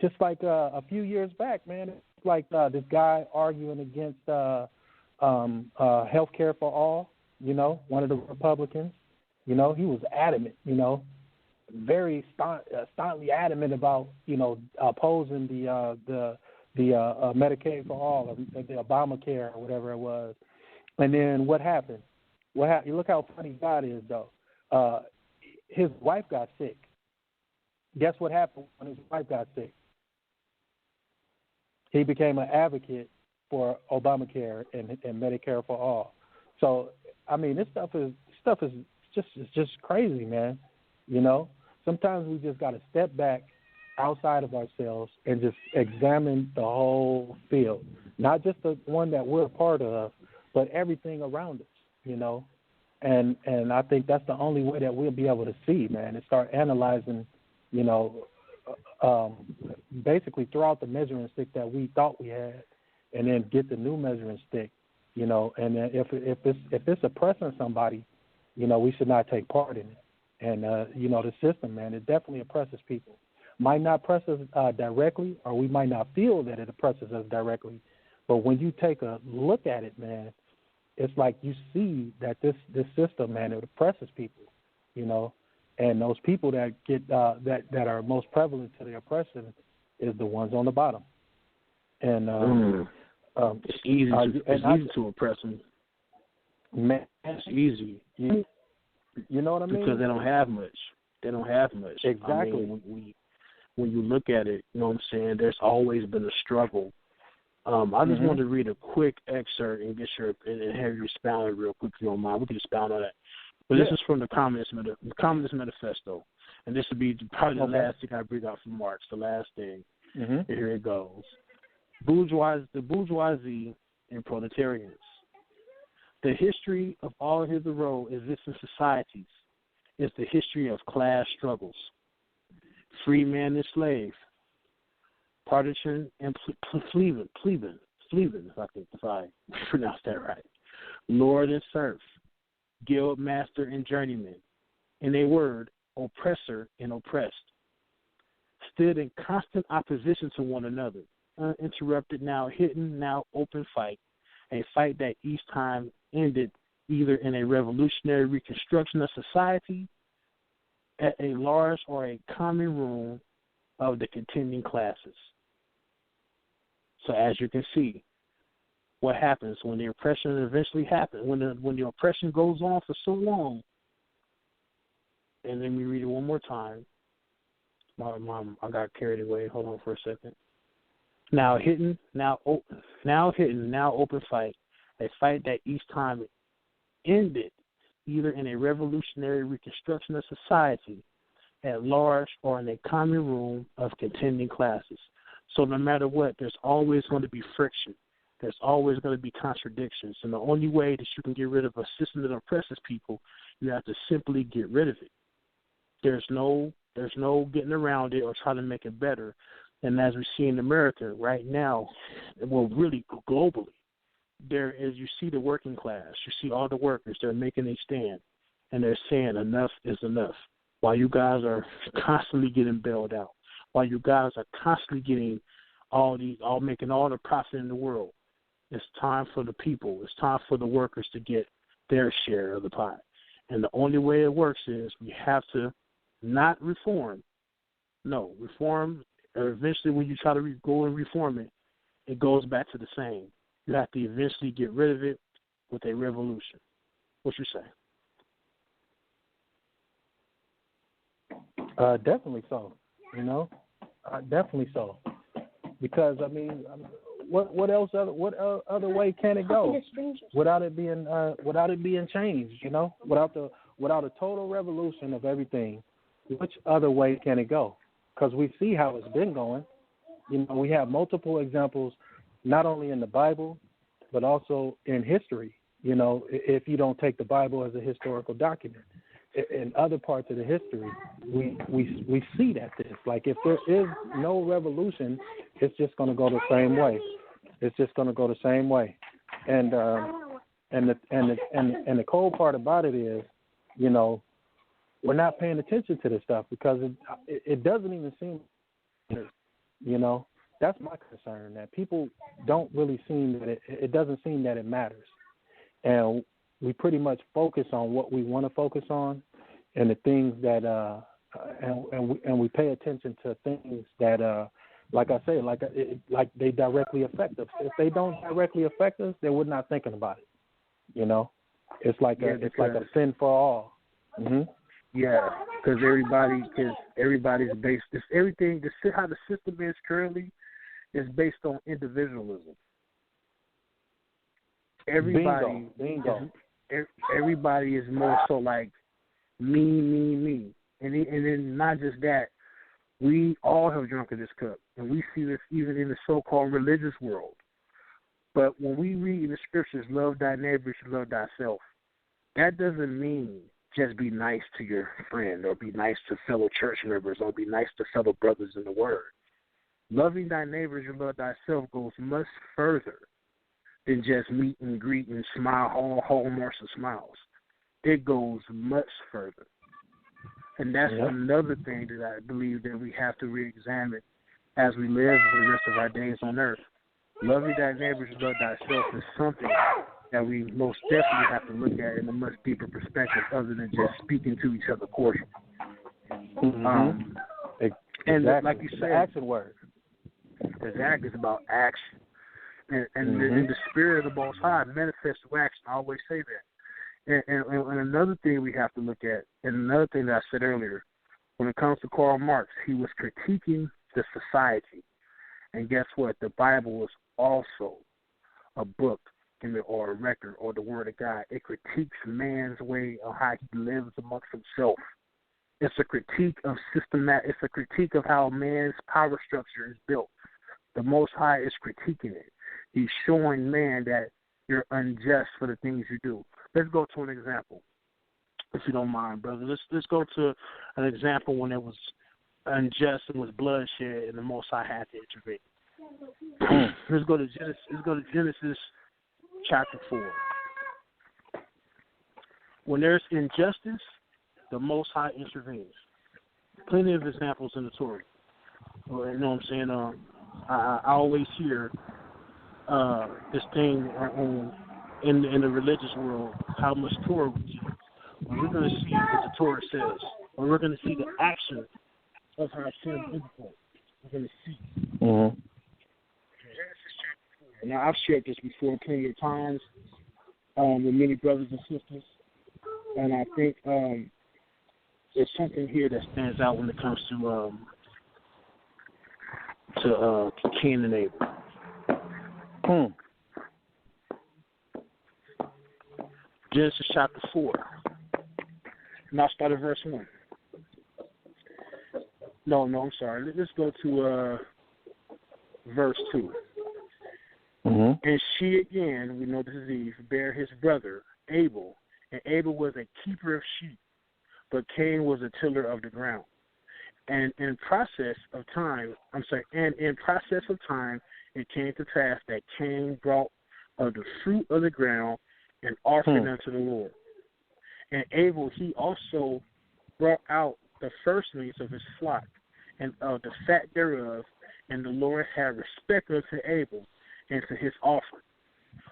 Just like a few years back, man, it's like this guy arguing against health care for all, you know, one of the Republicans. You know, he was adamant, you know, very staunchly adamant about, you know, opposing the Medicaid for all, or the Obamacare or whatever it was. And then what happened? You look how funny God is, though. His wife got sick. Guess what happened when his wife got sick? He became an advocate for Obamacare and Medicare for all. So, I mean, this stuff is just crazy, man. You know, sometimes we just got to step back outside of ourselves and just examine the whole field, not just the one that we're a part of, but everything around us, you know. And I think that's the only way that we'll be able to see, man, and start analyzing, you know, basically throw out the measuring stick that we thought we had, and then get the new measuring stick, you know. And then if it's oppressing somebody, you know, we should not take part in it. And you know, the system, man, it definitely oppresses people. Might not oppress us directly, or we might not feel that it oppresses us directly, but when you take a look at it, man, it's like you see that this system, man, it oppresses people, you know. And those people that get that are most prevalent to the oppression is the ones on the bottom. And it's easy to oppress them. Man, it's easy. You know what I mean? Because they don't have much. Exactly. I mean, when you look at it, you know what I'm saying, there's always been a struggle. I just wanted to read a quick excerpt and get and have you expound it real quick if you don't mind. We can expound on that. But this is from the Communist Manifesto. And this would be probably the last thing I bring out from Marx, the last thing. And here it goes. The bourgeoisie and proletarians. The history of all hitherto existing societies is the history of class struggles. Free man and slave, partisan and plebeian, if I pronounce that right, lord and serf, guild master and journeyman, in a word, oppressor and oppressed, stood in constant opposition to one another, uninterrupted, now hidden, now open fight, a fight that each time ended either in a revolutionary reconstruction of society at a large or a common room of the contending classes. So as you can see, what happens when the oppression eventually happens, when the oppression goes on for so long, and let me read it one more time. I got carried away. Hold on for a second. Now hidden, now open fight, a fight that each time ended either in a revolutionary reconstruction of society at large or in a common room of contending classes. So no matter what, there's always going to be friction. There's always going to be contradictions. And the only way that you can get rid of a system that oppresses people, you have to simply get rid of it. There's no getting around it or trying to make it better. And as we see in America right now, well, really globally, you see the working class, you see all the workers, they're making a stand, and they're saying enough is enough. While you guys are constantly getting bailed out, while you guys are constantly getting making all the profit in the world, it's time for the people, it's time for the workers to get their share of the pie. And the only way it works is we have to not reform. No, reform, or eventually when you try to go and reform it, it goes back to the same. You have to eventually get rid of it with a revolution. What you say? Definitely so. You know, definitely so. Because I mean, what else? What other way can it go without it being changed? You know, without a total revolution of everything, which other way can it go? Because we see how it's been going. You know, we have multiple examples, not only in the Bible, but also in history. You know, if you don't take the Bible as a historical document, in other parts of the history, we see that this, like, if there is no revolution, it's just going to go the same way. It's just going to go the same way. And the cold part about it is, you know, we're not paying attention to this stuff because it doesn't even seem, you know. That's my concern, that people don't really seem that it doesn't seem that it matters. And we pretty much focus on what we want to focus on and the things that and we pay attention to things that like I say, like they directly affect us. If they don't directly affect us, then we're not thinking about it. You know? It's like a sin for all. Mm-hmm. Yeah, because everybody's based. Everything. How the system is currently is based on individualism. Everybody is more so like me, and then not just that. We all have drunk of this cup, and we see this even in the so-called religious world. But when we read in the scriptures, love thy neighbor, you love thyself. that doesn't mean just be nice to your friend or be nice to fellow church members or be nice to fellow brothers in the Word. Loving thy neighbor as you love thyself goes much further than just meet and greet and smile, whole marks of smiles. It goes much further. And that's another thing that I believe that we have to re-examine as we live for the rest of our days on earth. Loving thy neighbor as you love thyself is something that we most definitely have to look at in a much deeper perspective other than just speaking to each other cordially. And like you said, the action word. Exactly, it's about action. And the spirit of the Most High manifests through action. I always say that. And another thing we have to look at, and another thing that I said earlier, when it comes to Karl Marx, he was critiquing the society. And guess what? The Bible is also a book or a record or the Word of God. It critiques man's way of how he lives amongst himself. It's a critique of it's a critique of how man's power structure is built. The Most High is critiquing it. He's showing man that you're unjust for the things you do. Let's go to an example, if you don't mind, brother. Let's go to an example when it was unjust and was bloodshed, and the Most High had to intervene. Let's go to Genesis chapter 4. When there's injustice, the Most High intervenes. Plenty of examples in the Torah. You know what I'm saying? I always hear this thing in the religious world, how much Torah we teach. We're going to see what the Torah says. And we're going to see the action of how sin is. We're going to see. Mm-hmm. Now, I've shared this before plenty of times with many brothers and sisters, and I think there's something here that stands out when it comes to Cain and Abel. Genesis chapter 4. And I'll start at verse 1. No, I'm sorry. Let's go to verse 2. Mm-hmm. And she again, we know this is Eve, bare his brother Abel, and Abel was a keeper of sheep, but Cain was a tiller of the ground. And in process of time, it came to pass that Cain brought of the fruit of the ground and offered unto the Lord. And Abel, he also brought out the firstlings of his flock and of the fat thereof, and the Lord had respect unto Abel and to his offering.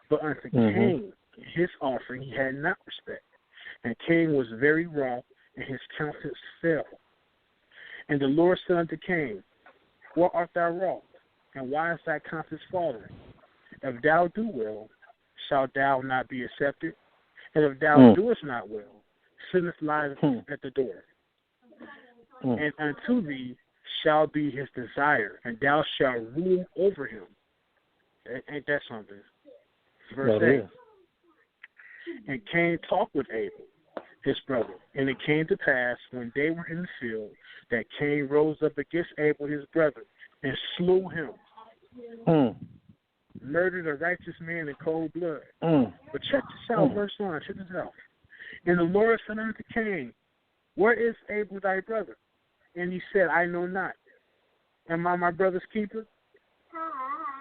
But unto Cain, his offering, he had not respect. And Cain was very wroth, and his countenance fell. And the Lord said unto Cain, why art thou wroth, and why is thy countenance fallen? If thou do well, shalt thou not be accepted? And if thou doest not well, sinneth lies at the door. And unto thee shall be his desire, and thou shalt rule over him. Ain't that something? Verse 8. And Cain talked with Abel, his brother. And it came to pass, when they were in the field, that Cain rose up against Abel, his brother, and slew him. Murdered a righteous man in cold blood. But check this out, verse 1. Check this out. And the Lord said unto Cain, where is Abel thy brother? And he said, I know not. Am I my brother's keeper?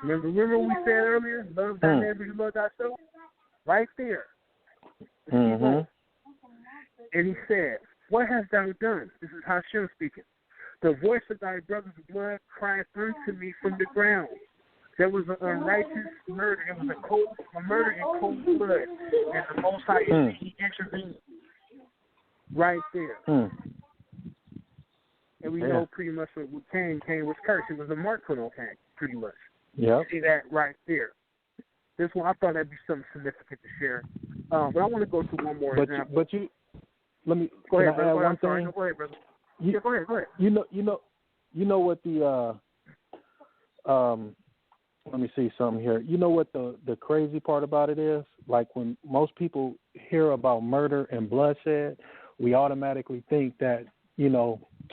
Remember what we said earlier? Love thy neighbor, you love thyself? Right there. And he said, what hast thou done? This is Hashem speaking. The voice of thy brother's blood crieth unto me from the ground. There was an unrighteous murder. It was a murder in cold blood. And the Most High, he intervened right there. And we know pretty much what Cain was cursed. It was a mark put on Cain, pretty much. Yeah. See that right there. This one, I thought that'd be something significant to share. But I want to go to one more example. Let me go ahead, add one sorry. thing. Go ahead, brother. Go ahead. You know what the let me see something here. You know what the crazy part about it is? Like when most people hear about murder and bloodshed, we automatically think that,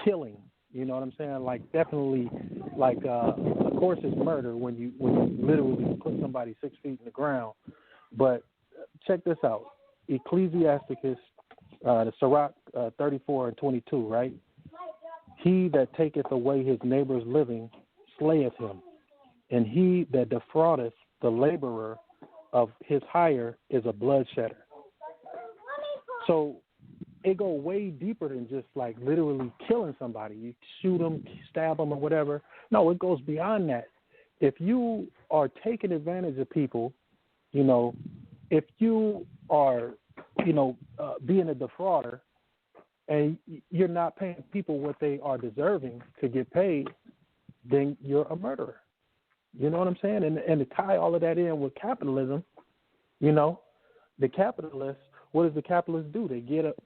killing. You know what I'm saying? Like definitely, like of course it's murder when you literally put somebody 6 feet in the ground. But check this out. Ecclesiasticus, the Sirach 34 and 22, right? He that taketh away his neighbor's living slayeth him, and he that defraudeth the laborer of his hire is a bloodshedder. So it go way deeper than just like literally killing somebody. You shoot them, stab them, or whatever. No, it goes beyond that. If you are taking advantage of people, you know, if you are, you know, being a defrauder and you're not paying people what they are deserving to get paid, then you're a murderer. You know what I'm saying? And to tie all of that in with capitalism, you know, the capitalists, what does the capitalist do? They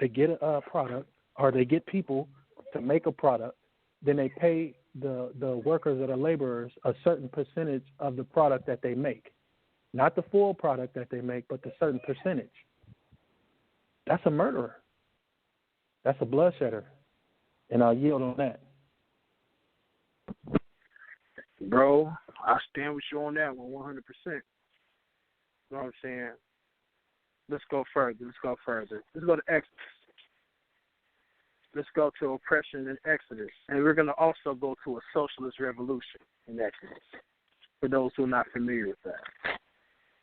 get a product, or they get people to make a product. Then they pay the workers or the laborers a certain percentage of the product that they make. Not the full product that they make, but the certain percentage. That's a murderer. That's a bloodshedder. And I'll yield on that. Bro, I stand with you on that one 100%. You know what I'm saying? Let's go further. Let's go to Exodus. Let's go to oppression in Exodus. And we're going to also go to a socialist revolution in Exodus, for those who are not familiar with that.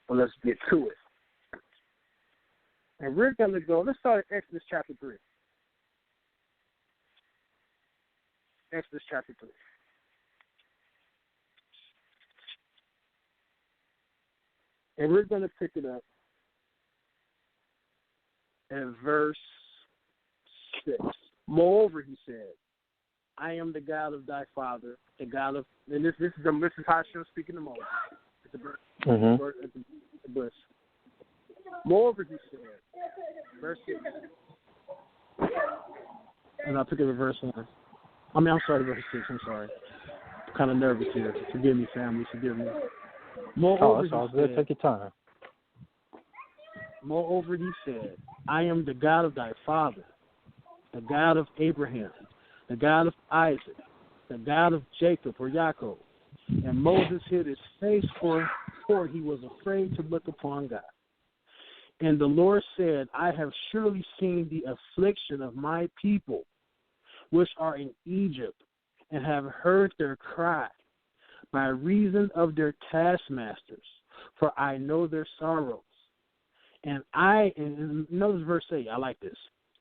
But let's get to it. And we're going to go, let's start at Exodus chapter 3. Exodus chapter 3. And we're going to pick it up at verse 6. Moreover, he said, I am the God of thy father, the God of, and this is Hashem speaking to Moses. It's a verse. It's a verse. Moreover, he said, verse 6. And I'll pick up at verse 1. Verse 6. I'm sorry. I'm kind of nervous here. Forgive me, family. Forgive me. Moreover, it's all good. Take your time. Moreover, he said, I am the God of thy father, the God of Abraham, the God of Isaac, the God of Jacob or Yaakov. And Moses hid his face, for he was afraid to look upon God. And the Lord said, I have surely seen the affliction of my people, which are in Egypt, and have heard their cry by reason of their taskmasters, for I know their sorrows. And notice verse 8, I like this.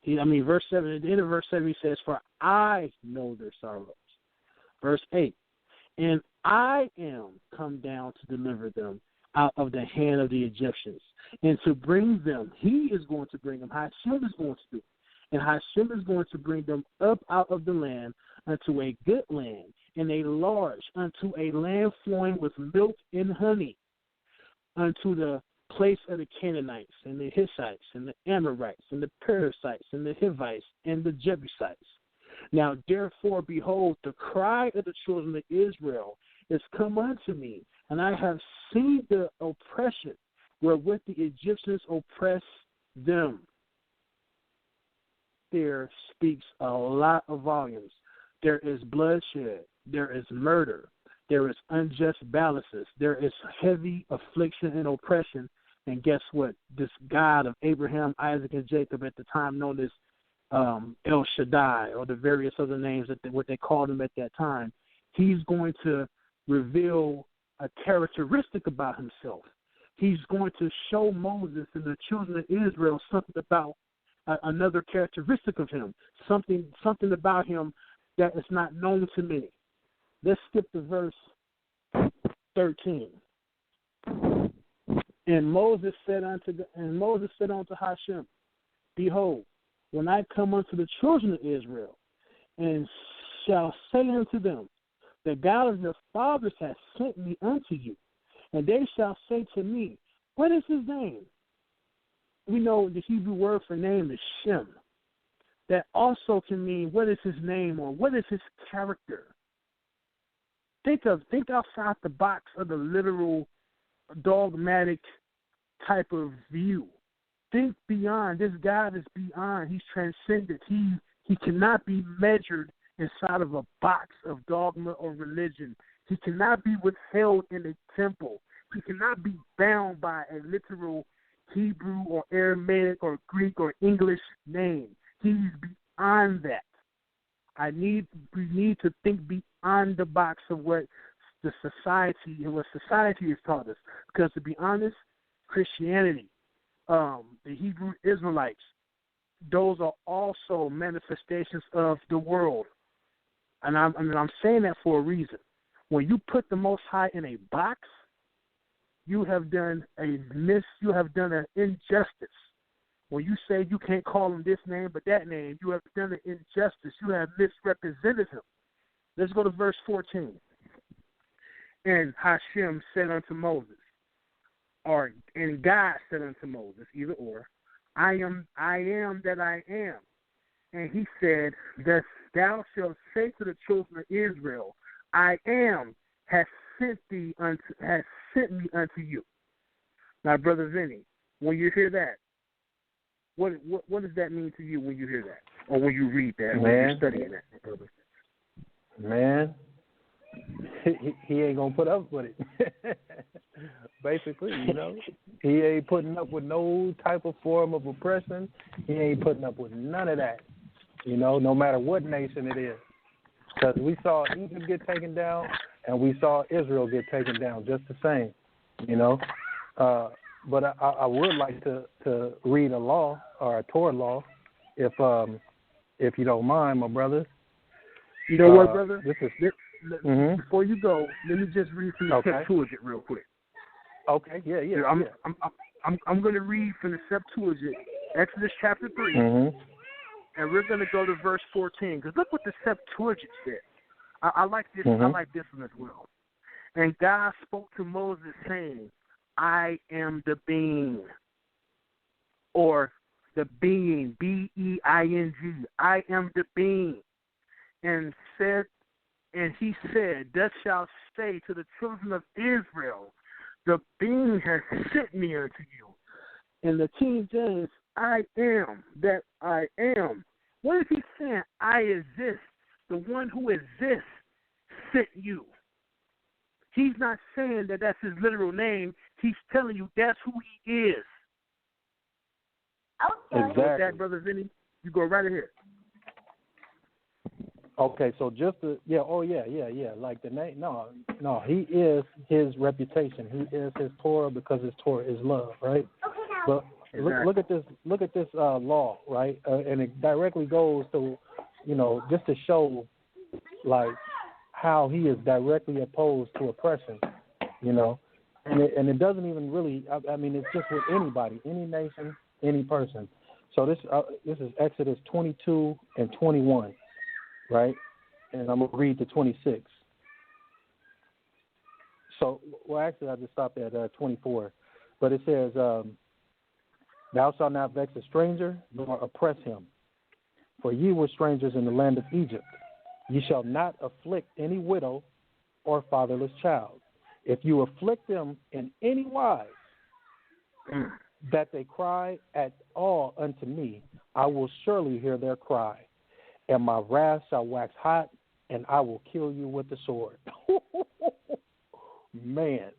Verse 7, at the end of verse 7, he says, for I know their sorrows. Verse 8, and I am come down to deliver them out of the hand of the Egyptians, and to bring them, he is going to bring them, Hashem is going to do it. And Hashem is going to bring them up out of the land unto a good land, and a large, unto a land flowing with milk and honey, unto the place of the Canaanites, and the Hittites, and the Amorites, and the Perizzites, and the Hivites, and the Jebusites. Now therefore, behold, the cry of the children of Israel is come unto me, and I have seen the oppression wherewith the Egyptians oppress them. There speaks a lot of volumes. There is bloodshed. There is murder. There is unjust balances. There is heavy affliction and oppression. And guess what? This God of Abraham, Isaac, and Jacob, at the time known as El Shaddai, or the various other names what they called him at that time, he's going to reveal a characteristic about himself. He's going to show Moses and the children of Israel something about another characteristic of him, something about him that is not known to many. Let's skip to verse 13. And Moses said unto Hashem, behold, when I come unto the children of Israel, and shall say unto them, the God of your fathers hath sent me unto you, and they shall say to me, what is his name? We know the Hebrew word for name is Shem. That also can mean what is his name or what is his character. Think outside the box of the literal dogmatic type of view. Think beyond. This God is beyond. He's transcendent. He cannot be measured inside of a box of dogma or religion. He cannot be withheld in a temple. He cannot be bound by a literal Hebrew or Aramaic or Greek or English name. He's beyond that. We need to think beyond the box of what the society and what society has taught us. Because to be honest, Christianity, the Hebrew Israelites, those are also manifestations of the world. And I'm saying that for a reason. When you put the Most High in a box, you have done an injustice. When you say you can't call him this name but that name, you have done an injustice. You have misrepresented him. Let's go to verse 14. And Hashem said unto Moses, and God said unto Moses, either or, I am that I am. And he said, thou shalt say to the children of Israel, I am has sent me unto you. Now, Brother Vinny, when you hear that, what does that mean to you when you hear that, or when you read that, when you're studying that, brother? Man, he ain't gonna put up with it. Basically, he ain't putting up with no type of form of oppression. He ain't putting up with none of that. No matter what nation it is, because we saw Egypt get taken down and we saw Israel get taken down just the same. But I would like to read a law or a Torah law, if you don't mind, my brother. You know what, brother? Before you go, let me just read from the Septuagint real quick. Okay, yeah. I'm going to read from the Septuagint, Exodus chapter 3, and we're going to go to verse 14. Because look what the Septuagint said. I like this. I like this one as well. And God spoke to Moses, saying, I am the being, or the being, being. I am the being, and he said, thus shalt say to the children of Israel, the being has sent me unto you. In the King James, I am that I am. What is he saying? I exist. The one who exists sent you. He's not saying that that's his literal name. He's telling you that's who he is. Okay. Exactly. With that, Brother Vinny, you go right ahead. Okay, so just like the name. No, he is his reputation. He is his Torah because his Torah is love, right? Okay, now. But look at this. Look at this law, right? And it directly goes to, just to show, like, how he is directly opposed to oppression, and it doesn't even really. I mean, it's just with anybody, any nation, any person. So this is Exodus 22 and 21. Right? And I'm going to read to 26. So, actually, I just stopped at 24. But it says, thou shalt not vex a stranger, nor oppress him. For ye were strangers in the land of Egypt. Ye shall not afflict any widow or fatherless child. If you afflict them in any wise, that they cry at all unto me, I will surely hear their cry. And my wrath shall wax hot, and I will kill you with the sword. Man.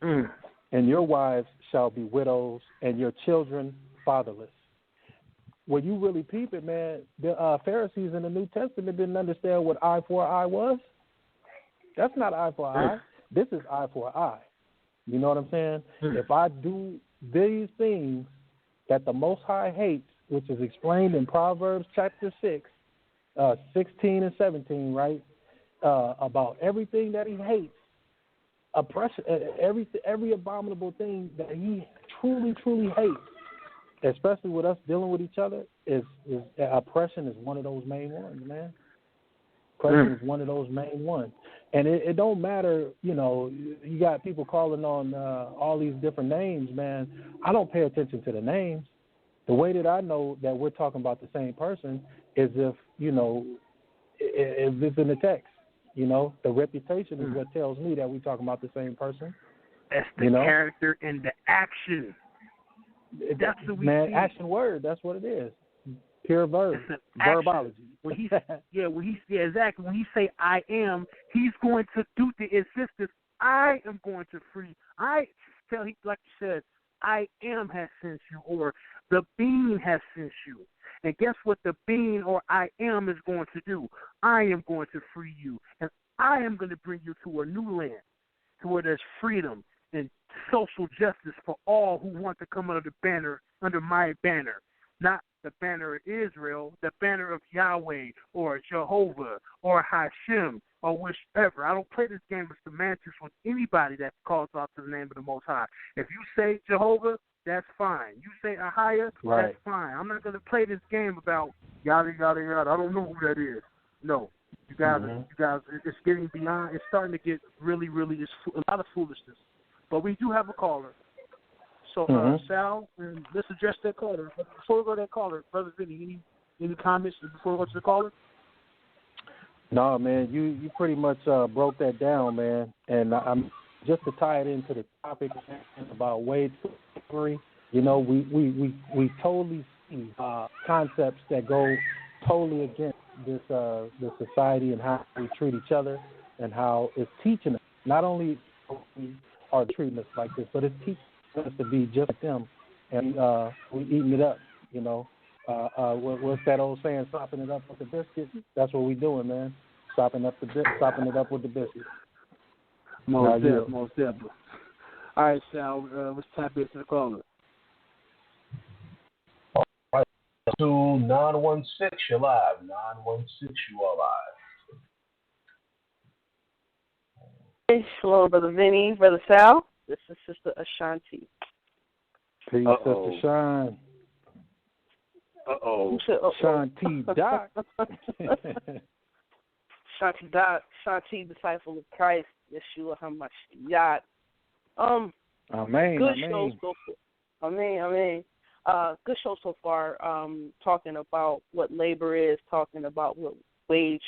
And your wives shall be widows, and your children fatherless. When you really peep it, man, the Pharisees in the New Testament didn't understand what eye for eye was. That's not eye for eye. This is eye for eye. You know what I'm saying? If I do these things that the Most High hates, which is explained in Proverbs chapter 6, 16 and 17, right? About everything that he hates, oppression, every abominable thing that he truly, truly hates, especially with us dealing with each other, is oppression is one of those main ones, man. Oppression is one of those main ones. And it don't matter, you got people calling on all these different names, man. I don't pay attention to the names. The way that I know that we're talking about the same person is if it's in the text. The reputation is what tells me that we're talking about the same person. That's the character and the action. That's what we see. Action word. That's what it is. Pure verb. Verbology. When exactly. When he say I am, he's going to do the insistence. I am going to free. Like you said, I am has sent you, or the being has sent you. And guess what the being or I am is going to do? I am going to free you, and I am going to bring you to a new land, to where there's freedom and social justice for all who want to come under my banner. Not the banner of Israel, the banner of Yahweh or Jehovah or Hashem or whichever. I don't play this game of semantics with anybody that calls out to the name of the Most High. If you say Jehovah, that's fine. You say Ahia, that's fine. I'm not going to play this game about yada, yada, yada. I don't know who that is. No. You guys, it's getting beyond, it's starting to get really, really, it's a lot of foolishness. But we do have a caller. So, Sal, let's address that caller. But before we go to that caller, Brother Vinny, any comments before we go to the caller? No, man, you pretty much broke that down, man. And I'm just to tie it into the topic about wage slavery. You know, we totally see concepts that go totally against this society and how we treat each other and how it's teaching us. Not only we are treating us like this, but it's teaching us to be just like them, and we eating it up. You know, what's that old saying? Sopping it up with the biscuit. That's what we doing, man. Sopping it up with the biscuit. Most definitely. All right, Sal. Let's tap into the caller. 916, you're live. 916, you are live. Hello, Brother Vinny, Brother Sal. This is Sister Ashanti. Peace, Sister Shine. Shanti Doc. Shanti Doc. Shanti, disciple of Christ. Yeshua HaMashiach. Amen. Good show so far. Amen. Good show so far. Talking about what labor is, talking about what wage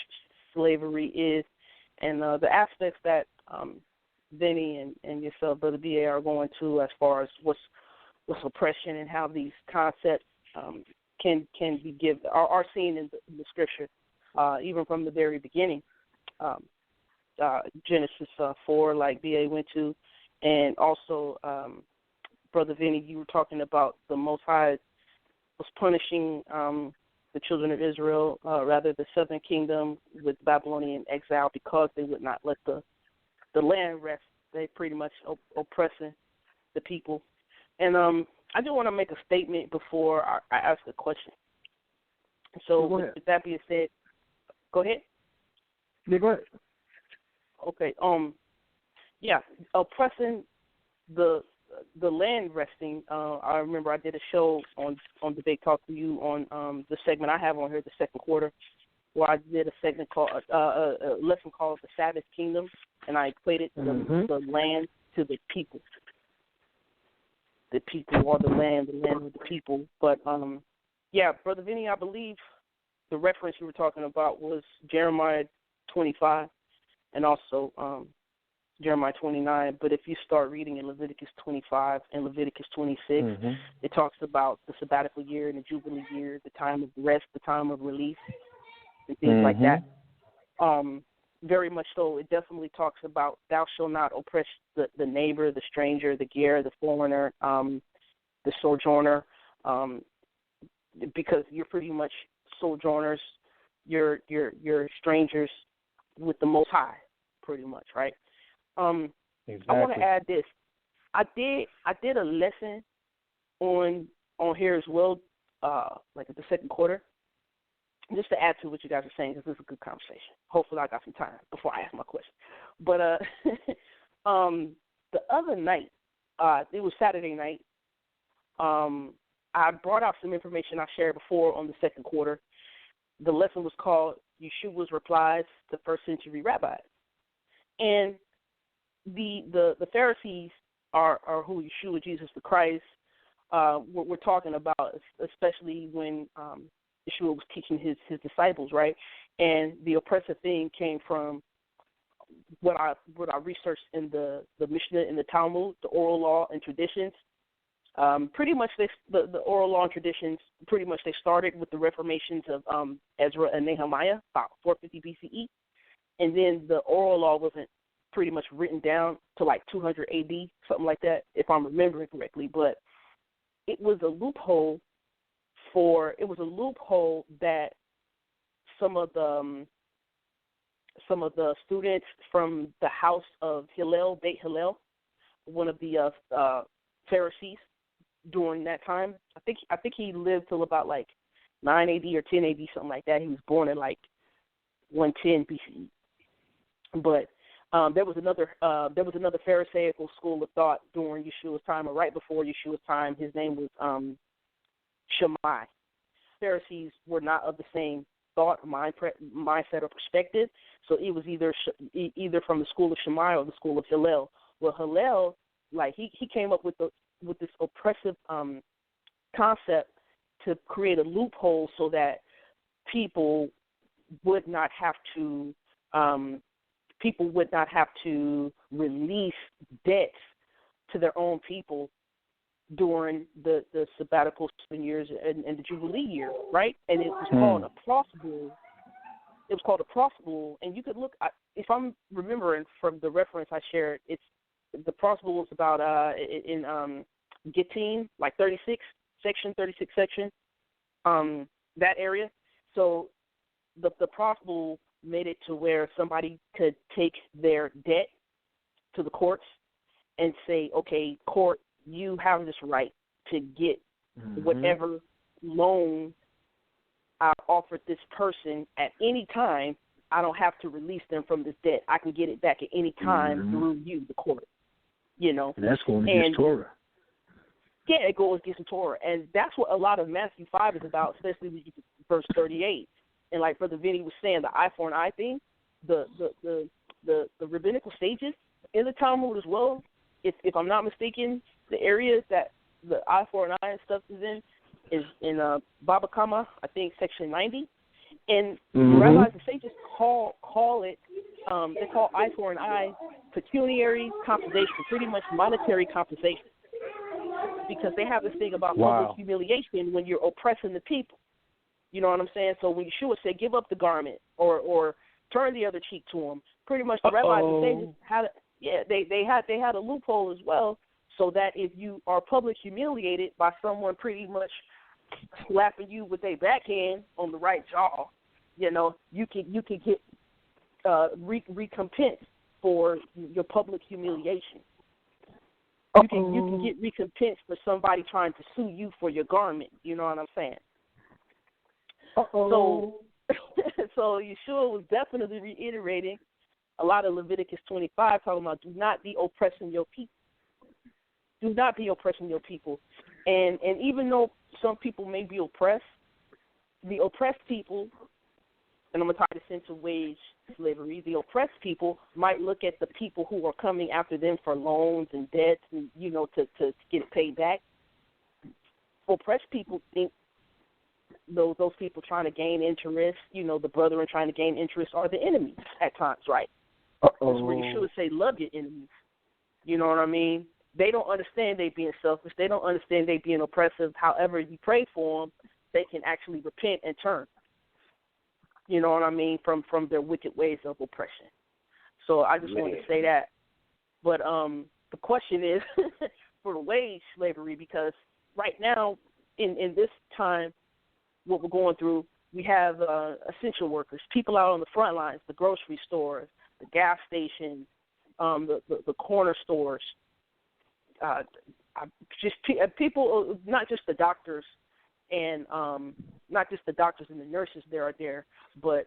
slavery is, and the aspects that Vinny and yourself, Brother B.A., are going to as far as what's oppression and how these concepts can be given are seen in the scripture, even from the very beginning. Genesis 4, like B.A. went to, and also Brother Vinny, you were talking about the Most High was punishing the children of Israel, rather the southern kingdom with Babylonian exile because they would not let the land rest. They pretty much oppressing the people. And I do want to make a statement before I ask a question. So with that being said, go ahead. Yeah, go ahead. Okay. Oppressing the land resting. I remember I did a show on Debate Talk to You on the segment I have on here, the second quarter, where I did a segment called a lesson called the Sabbath Kingdom, and I equated the land to the people. The people or the land with the people. But Brother Vinny, I believe the reference you were talking about was Jeremiah 25 and also Jeremiah 29, but if you start reading in Leviticus 25 and Leviticus 26, it talks about the sabbatical year and the jubilee year, the time of rest, the time of release, and things like that. Very much so. It definitely talks about thou shalt not oppress the neighbor, the stranger, the ger, the foreigner, the sojourner, because you're pretty much sojourners, you're strangers with the Most High, pretty much, right? Exactly. I want to add this. I did a lesson on here as well, like at the second quarter, just to add to what you guys are saying, because this is a good conversation. Hopefully I got some time before I ask my question. But the other night, it was Saturday night, I brought out some information I shared before on the second quarter. The lesson was called Yeshua's Replies to First Century Rabbis. And the Pharisees are who Yeshua, Jesus the Christ, we're talking about, especially when Yeshua was teaching his disciples, right? And the oppressive thing came from what I researched in the Mishnah and the Talmud, the oral law and traditions. Pretty much the oral law and traditions, pretty much they started with the reformations of Ezra and Nehemiah, about 450 BCE. And then the oral law wasn't pretty much written down to like 200 AD, something like that, if I'm remembering correctly. But it was a loophole that some of the students from the house of Hillel, Beit Hillel, one of the Pharisees during that time. I think he lived till about like 9 AD or 10 AD, something like that. He was born in like 110 BCE. But there was another Pharisaical school of thought during Yeshua's time, or right before Yeshua's time. His name was Shammai. Pharisees were not of the same thought, mindset, or perspective. So it was either from the school of Shammai or the school of Hillel. Well, Hillel, like he came up with this oppressive concept to create a loophole so that people would not have to release debts to their own people during the sabbatical 7 years and the Jubilee year, right? And it was called a proselyte. It was called a proselyte, and you could look. If I'm remembering from the reference I shared, the proselyte was about in Gittin, like 36 section, that area. So the proselyte made it to where somebody could take their debt to the courts and say, okay, court, you have this right to get whatever loan I offered this person at any time. I don't have to release them from this debt. I can get it back at any time through you, the court. You know, and that's going against Torah. Yeah, it goes against Torah, and that's what a lot of Matthew 5 is about, especially when you get to verse 38. And like Brother Vinny was saying, the eye for an eye thing, the rabbinical sages in the Talmud as well. If I'm not mistaken, the area that the eye for an eye and stuff is in Baba Kama, I think section 90, and the rabbis and sages call it they call eye for an eye pecuniary compensation, pretty much monetary compensation, because they have this thing about public humiliation when you're oppressing the people. You know what I'm saying? So when Yeshua said, give up the garment or turn the other cheek to them, pretty much the rabbis and sages they had a loophole as well, so that if you are public humiliated by someone pretty much slapping you with a backhand on the right jaw, you know, you can get recompense for your public humiliation. You can get recompense for somebody trying to sue you for your garment. You know what I'm saying? So Yeshua was definitely reiterating a lot of Leviticus 25, talking about do not be oppressing your people. Do not be oppressing your people. And even though some people may be oppressed, the oppressed people, and I'm going to tie this into wage slavery, the oppressed people might look at the people who are coming after them for loans and debts and, you know, to get it paid back. Oppressed people think those people trying to gain interest, you know, the brethren trying to gain interest are the enemies at times, right? That's where you should say love your enemies. You know what I mean? They don't understand they being selfish. They don't understand they being oppressive. However, you pray for them, they can actually repent and turn. You know what I mean? From their wicked ways of oppression. So I just wanted to say that. But the question is for the wage slavery, because right now in this time, what we're going through, we have essential workers, people out on the front lines, the grocery stores, the gas stations, the corner stores, just people, not just the doctors and the nurses there, but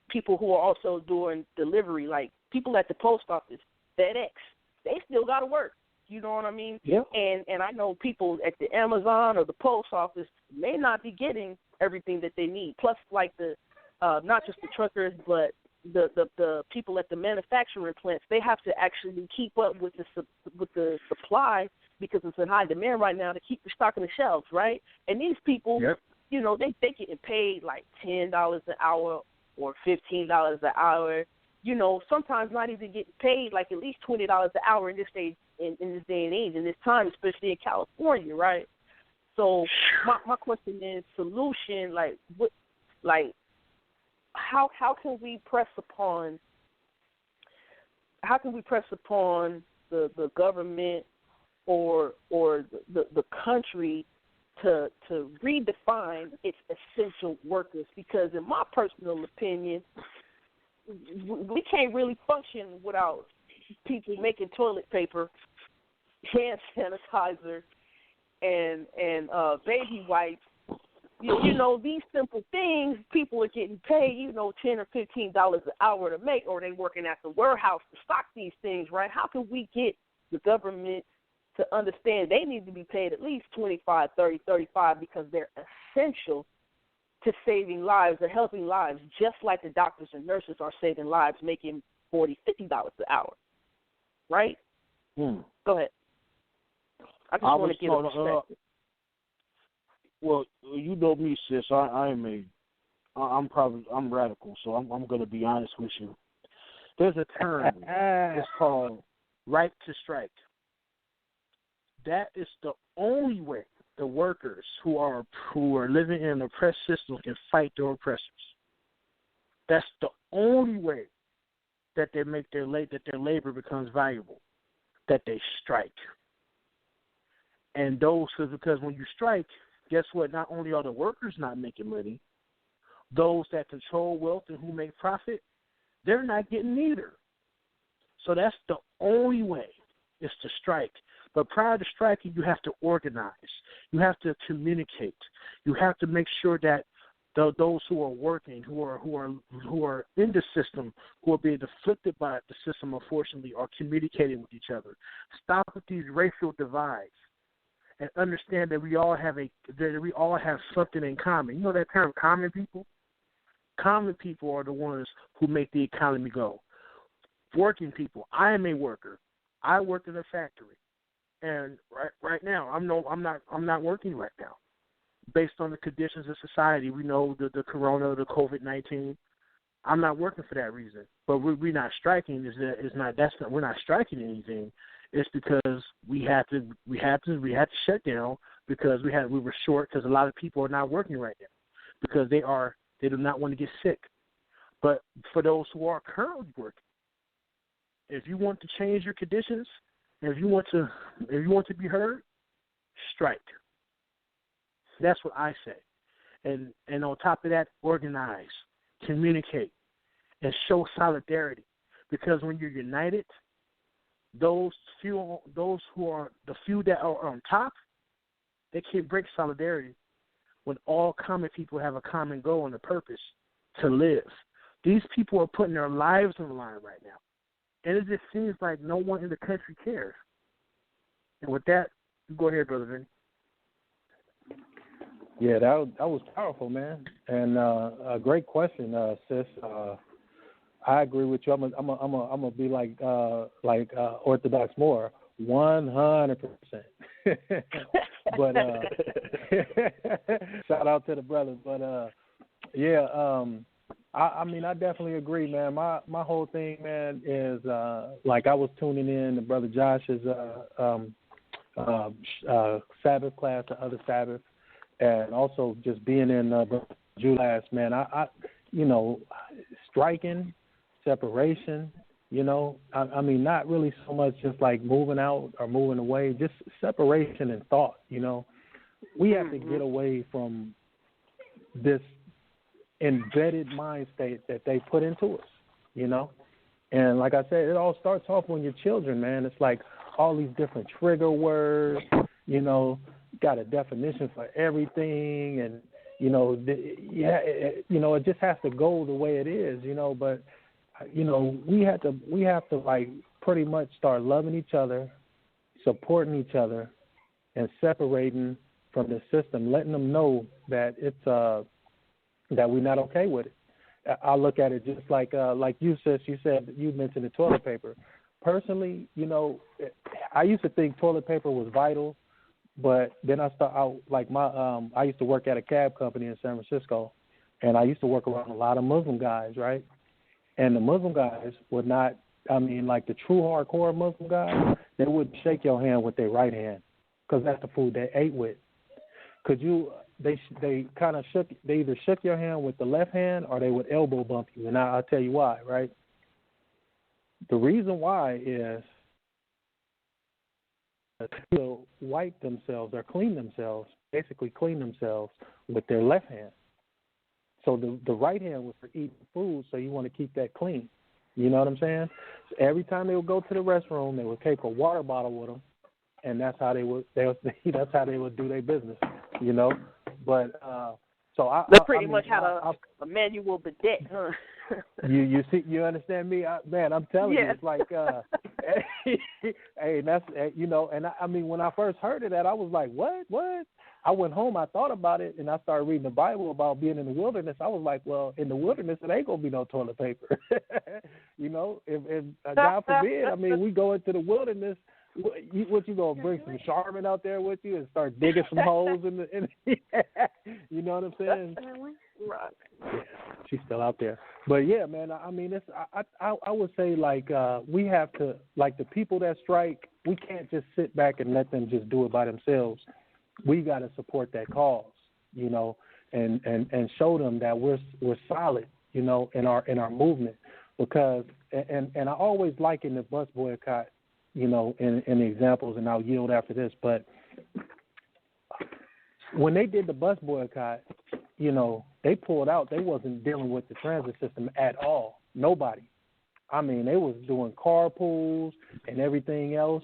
people who are also doing delivery, like people at the post office, FedEx, they still got to work. You know what I mean? Yep. And I know people at the Amazon or the post office may not be getting everything that they need. Plus, like the not just the truckers, but the people at the manufacturing plants, they have to actually keep up with the supply because it's in high demand right now to keep restocking the shelves, right? And these people, you know, they getting paid like $10 an hour or $15 an hour. You know, sometimes not even getting paid like at least $20 an hour in this day in this day and age, in this time, especially in California, right? So my question is solution, how can we press upon press upon the government or the country to redefine its essential workers? Because in my personal opinion, we can't really function without people making toilet paper, hand sanitizer, and baby wipes. You know, these simple things, people are getting paid, $10 or $15 an hour to make, or they working at the warehouse to stock these things, right? How can we get the government to understand they need to be paid at least $25, $30, $35 because they're essential to saving lives or helping lives, just like the doctors and nurses are saving lives, making $40, $50 an hour, right? Go ahead. I just want to give a perspective. Well, you know me, sis. I'm radical, so I'm going to be honest with you. There's a term. It's called right to strike. That is the only way the workers who are living in an oppressed system can fight their oppressors. That's the only way that they make their labor becomes valuable. That they strike. And because when you strike, guess what? Not only are the workers not making money, those that control wealth and who make profit, they're not getting either. So that's the only way is to strike. But prior to striking, you have to organize. You have to communicate. You have to make sure that those who are working, who are in the system, who are being afflicted by the system, unfortunately, are communicating with each other. Stop with these racial divides. And understand that we all have something in common. You know that term, common people? Common people are the ones who make the economy go. Working people. I am a worker. I work in a factory, and right now I'm not working right now, based on the conditions of society. We know the corona, the COVID-19. I'm not working for that reason. But we're not striking. We're not striking anything. It's because we had to shut down because we were short because a lot of people are not working right now because they do not want to get sick. But for those who are currently working, if you want to change your conditions, and if you want to be heard, strike. That's what I say. And on top of that, organize, communicate, and show solidarity. Because when you're united, the few that are on top, they can't break solidarity when all common people have a common goal and a purpose to live. These people are putting their lives on the line right now. And it just seems like no one in the country cares. And with that, go ahead, Brother Vinny. Yeah, that was powerful, man, and a great question, sis. I agree with you. I'm gonna be like Orthodox Moore, 100%. But shout out to the brothers. But I mean, I definitely agree, man. My whole thing, man, is like I was tuning in to Brother Josh's Sabbath class, the other Sabbath, and also just being in Julas, man. I striking, separation, I mean, not really so much just like moving out or moving away, just separation in thought, We have to get away from this embedded mind state that they put into us, And like I said, it all starts off when you're children, man. It's like all these different trigger words, got a definition for everything, and it just has to go the way it is, But we have to like pretty much start loving each other, supporting each other, and separating from the system, letting them know that it's that we're not okay with it. I look at it just like you said. You mentioned the toilet paper. Personally, I used to think toilet paper was vital, but then I I used to work at a cab company in San Francisco, and I used to work around a lot of Muslim guys, right? And the Muslim guys would not. I mean, like the true hardcore Muslim guys, they wouldn't shake your hand with their right hand because that's the food they ate with. They kind of shook. They either shook your hand with the left hand or they would elbow bump you, and I'll tell you why, right? The reason why is to wipe themselves or clean themselves, basically clean themselves with their left hand. So the right hand was for eating food, so you want to keep that clean. You know what I'm saying? So every time they would go to the restroom, they would take a water bottle with them, and that's how they would that's how they would do their business. You know, but they pretty much had a manual bidet, huh? You see, you understand me, man? I'm telling you, it's like, hey, that's and I mean, when I first heard of that, I was like, what? I went home, I thought about it, and I started reading the Bible about being in the wilderness. I was like, well, in the wilderness, it ain't gonna be no toilet paper. If God forbid, I mean, we go into the wilderness. What you gonna bring some Charmin out there with you and start digging some holes in the you know what I'm saying? Right. Yeah, she's still out there. But yeah, man, I mean, it's I would say like we have to, like, the people that strike, we can't just sit back and let them just do it by themselves. We got to support that cause, and show them that we're solid, in our movement, because and I always liken the bus boycott, in the examples, and I'll yield after this. But when they did the bus boycott, they pulled out. They wasn't dealing with the transit system at all. Nobody. I mean, they was doing carpools and everything else.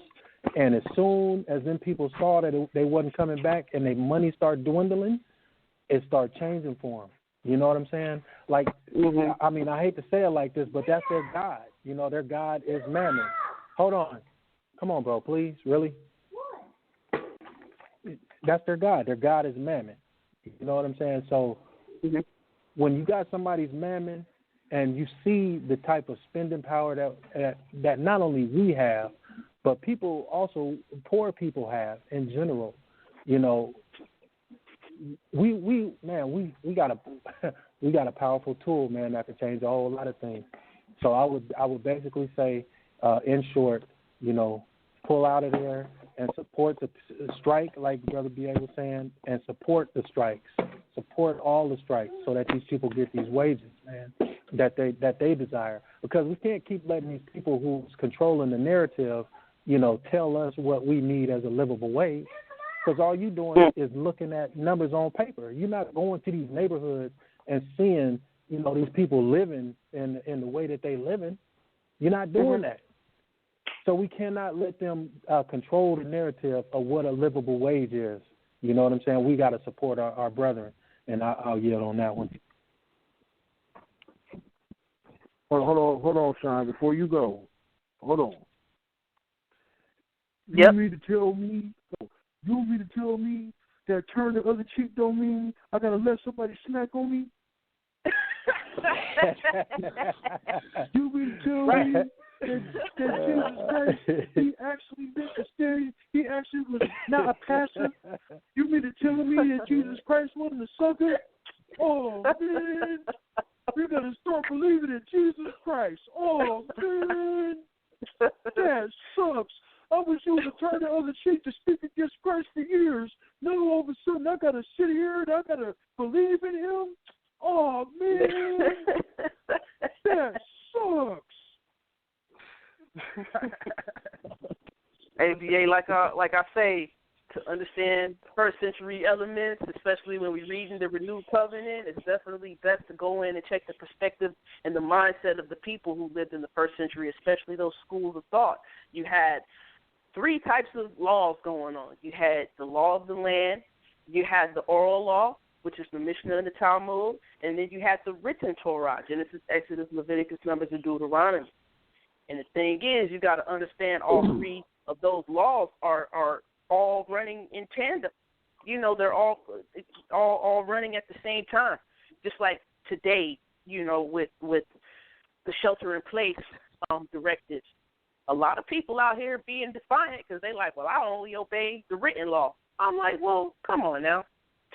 And as soon as them people saw that they wasn't coming back and their money started dwindling, it started changing for them. You know what I'm saying? Like, I mean, I hate to say it like this, but that's their God. Their God is mammon. Hold on. Come on, bro, please. Really? That's their God. Their God is mammon. You know what I'm saying? So when you got somebody's mammon and you see the type of spending power that not only we have, but people also, poor people have in general, we got a powerful tool, man, that can change a whole lot of things. So I would basically say, in short, pull out of there and support the strike, like Brother B.A. was saying, and support the strikes. Support all the strikes so that these people get these wages, man, that they desire. Because we can't keep letting these people who's controlling the narrative, tell us what we need as a livable wage. Because all you doing is looking at numbers on paper. You're not going to these neighborhoods and seeing, these people living in the way that they living. You're not doing that. So we cannot let them control the narrative of what a livable wage is. You know what I'm saying? We got to support our brethren, and I'll yield on that one. Hold on, Sean. Before you go, hold on. Yep. You mean to tell me that turn the other cheek don't mean I gotta let somebody snack on me? You mean to tell me that Jesus Christ, he actually meant to stay, he actually was not a pastor? You mean to tell me that Jesus Christ wasn't a sucker? Oh, man. We gotta start believing in Jesus Christ. Oh, man. That sucks. I was used to turn the other cheek to speak against Christ for years. Now all of a sudden I gotta sit here and I gotta believe in him? Oh, man. That sucks. ABA, like I say, to understand first century elements, especially when we're reading the renewed covenant, it's definitely best to go in and check the perspective and the mindset of the people who lived in the first century, especially those schools of thought. You had three types of laws going on. You had the law of the land, you had the oral law, which is the Mishnah and the Talmud, and then you had the written Torah, Genesis, Exodus, Leviticus, Numbers, and Deuteronomy. And the thing is, you got to understand all three of those laws are all running in tandem. They're all running at the same time. Just like today, with the shelter-in-place directives. A lot of people out here being defiant because they like, well, I only obey the written law. I'm like, well, come on now.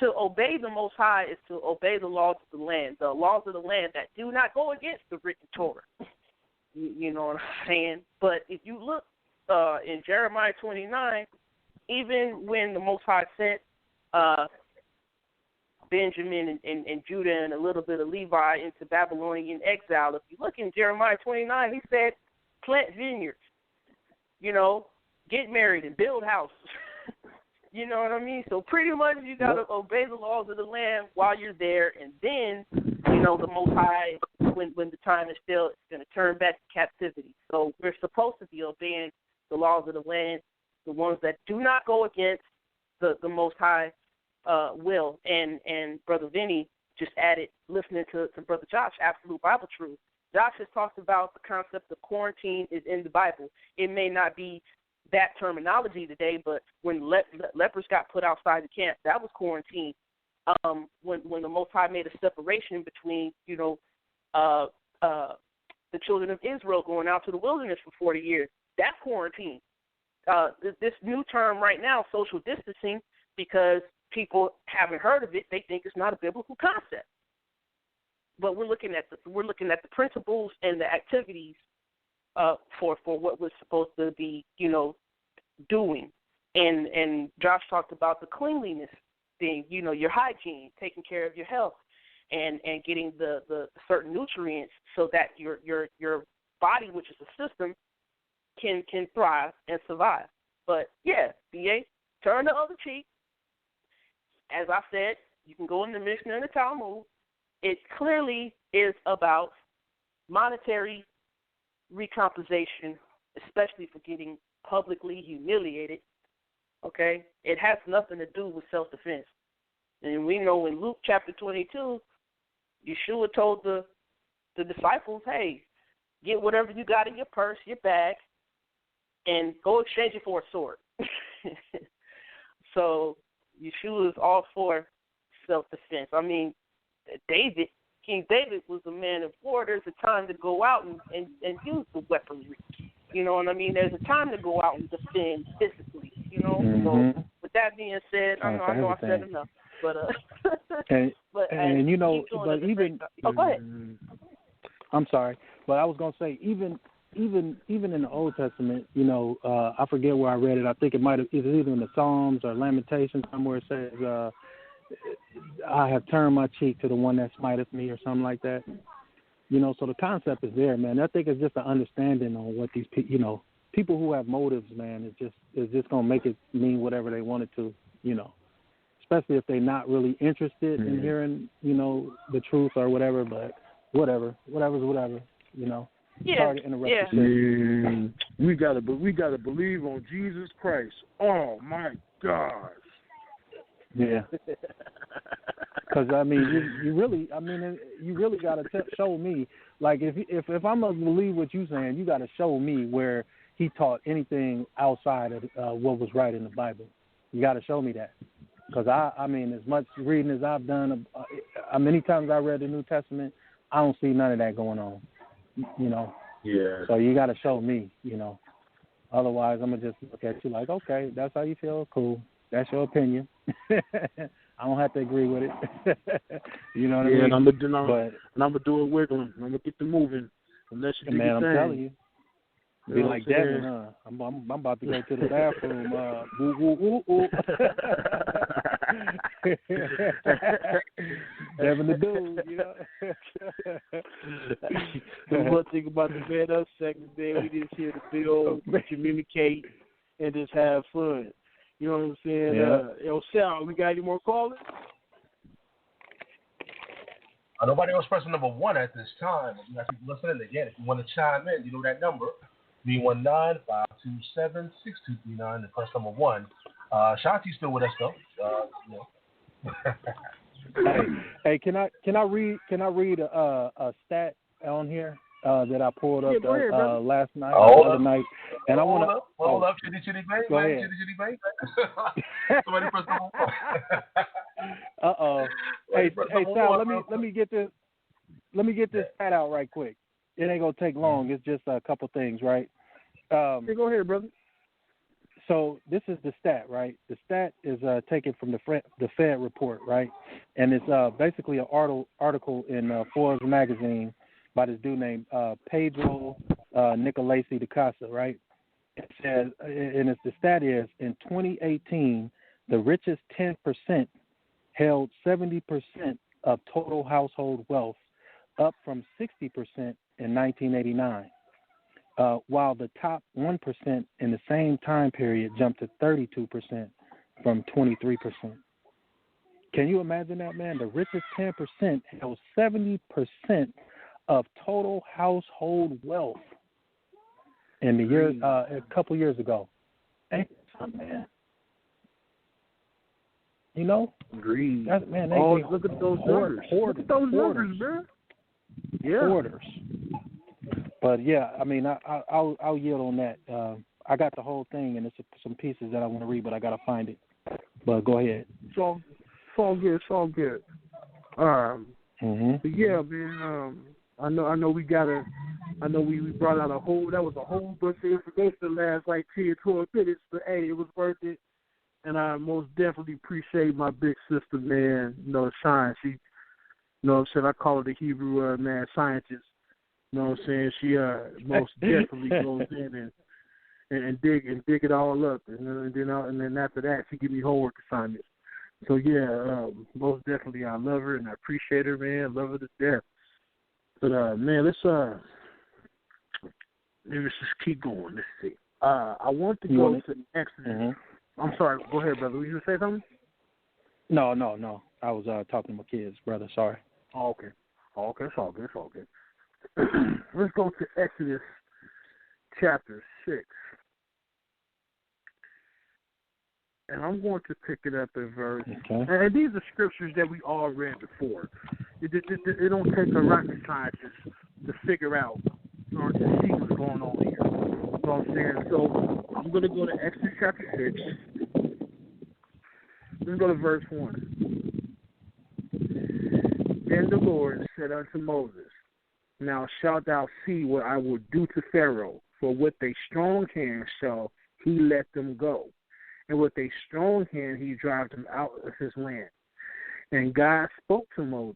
To obey the Most High is to obey the laws of the land, the laws of the land that do not go against the written Torah. You know what I'm saying? But if you look in Jeremiah 29, even when the Most High sent Benjamin and Judah and a little bit of Levi into Babylonian exile, if you look in Jeremiah 29, he said, plant vineyards, get married and build houses. You know what I mean? So pretty much you got to obey the laws of the land while you're there, and then, the Most High, when the time is still, it's going to turn back to captivity. So we're supposed to be obeying the laws of the land, the ones that do not go against the Most High will. And Brother Vinny just added, listening to Brother Josh, absolute Bible truth. Josh has talked about the concept of quarantine is in the Bible. It may not be that terminology today, but when lepers got put outside the camp, that was quarantine. When the Most High made a separation between, the children of Israel going out to the wilderness for 40 years, that's quarantine. This new term right now, social distancing, because people haven't heard of it, they think it's not a biblical concept. But we're looking at the principles and the activities for what we're supposed to be, doing. And Josh talked about the cleanliness thing, your hygiene, taking care of your health, and getting the certain nutrients so that your body, which is a system, can thrive and survive. But yeah, BA, turn the other cheek. As I said, you can go in the Mishnah and the Talmud. It clearly is about monetary recompensation, especially for getting publicly humiliated. Okay? It has nothing to do with self-defense. And we know in Luke chapter 22, Yeshua told the disciples, hey, get whatever you got in your purse, your bag, and go exchange it for a sword. So Yeshua is all for self-defense. I mean, King David was a man of war. There's a time to go out and use the weaponry. You know what I mean? There's a time to go out and defend physically, Mm-hmm. So with that being said, I know I said enough. But but even go ahead. I'm sorry, but I was gonna say even in the Old Testament, I forget where I read it. I think it might have it's either in the Psalms or Lamentations somewhere. It says, "I have turned my cheek to the one that smiteth me," or something like that. So the concept is there, man. I think it's just an understanding on what these people who have motives, man, is just gonna make it mean whatever they want it to, especially if they're not really interested in hearing, the truth or whatever. But whatever's whatever. Yeah. Sorry to interrupt you. We gotta believe on Jesus Christ. Oh my gosh. Yeah. Because you really got to show me. Like if I'm gonna believe what you're saying, you got to show me where he taught anything outside of what was right in the Bible. You got to show me that. Because I mean, as much reading as I've done, many times I read the New Testament, I don't see none of that going on. Yeah. So you got to show me. Otherwise, I'm gonna just look at you like, okay, that's how you feel. Cool. That's your opinion. I don't have to agree with it. You know what I mean? And I'm gonna do it wiggling. I'm gonna get the moving. Unless you do man, I'm thing. telling you. Be like Devin, huh? I'm about to go to the bathroom. Woo, woo, woo, woo. Devin the dude, The one thing about the Man Up segment, man, we just here to build, communicate, and just have fun. You know what I'm saying? Yeah. Sal, we got any more callers? Nobody else pressing number 1 at this time. You got people listening again. If you want to chime in, you know that number. 319-527-6239 and press number 1. Shanti's still with us though. Hey, can I read a stat on here that I pulled up last night, other night, and I want to hold up, chitty bang, go ahead. chitty bang. Somebody press number 1. Hey, Sal, let me get this stat out right quick. It ain't gonna take long. It's just a couple things, right? Go ahead, brother. So this is the stat, right? The stat is taken from the Fed report, right? And it's basically an article in Forbes magazine by this dude named Pedro Nicolaci de Casa, right? It says, and the stat is, in 2018, the richest 10% held 70% of total household wealth, up from 60% in 1989. while the top 1% in the same time period jumped to 32% from 23%. Can you imagine that, man? The richest 10% held 70% of total household wealth in the year a couple years ago. Ain't that something, man? You know? Greed. Man, look at those numbers. Look at those numbers, man. Yeah. Hoarders. But yeah, I mean, I'll yield on that. I got the whole thing, and it's some pieces that I want to read, but I gotta find it. But go ahead. It's all good. It's all good. But yeah, man. I know we gotta. I know we brought out that was a whole bunch of information the last like 10, 12 minutes. But hey, it was worth it, and I most definitely appreciate my big sister, man. You know, Shine. She, you know what I'm saying? I call her the Hebrew man scientist. You know what I'm saying? She most definitely goes in and dig it all up, and then after that she give me homework assignments. So yeah, most definitely I love her and I appreciate her, man. Love her to death. But man, let's just keep going. Let's see. I want to go to Exodus. Mm-hmm. I'm sorry. Go ahead, brother. Were you gonna say something? No. I was talking to my kids, brother. Sorry. Oh, okay. It's all good. Let's go to Exodus chapter 6. And I'm going to pick it up in verse. Okay. And these are scriptures that we all read before. It don't take a rocket scientist to figure out or to see what's going on here. You know what I'm saying? So I'm going to go to Exodus chapter 6. Let's go to verse 1. Then the Lord said unto Moses, Now shalt thou see what I will do to Pharaoh, for with a strong hand shall he let them go, and with a strong hand he drive them out of his land. And God spake unto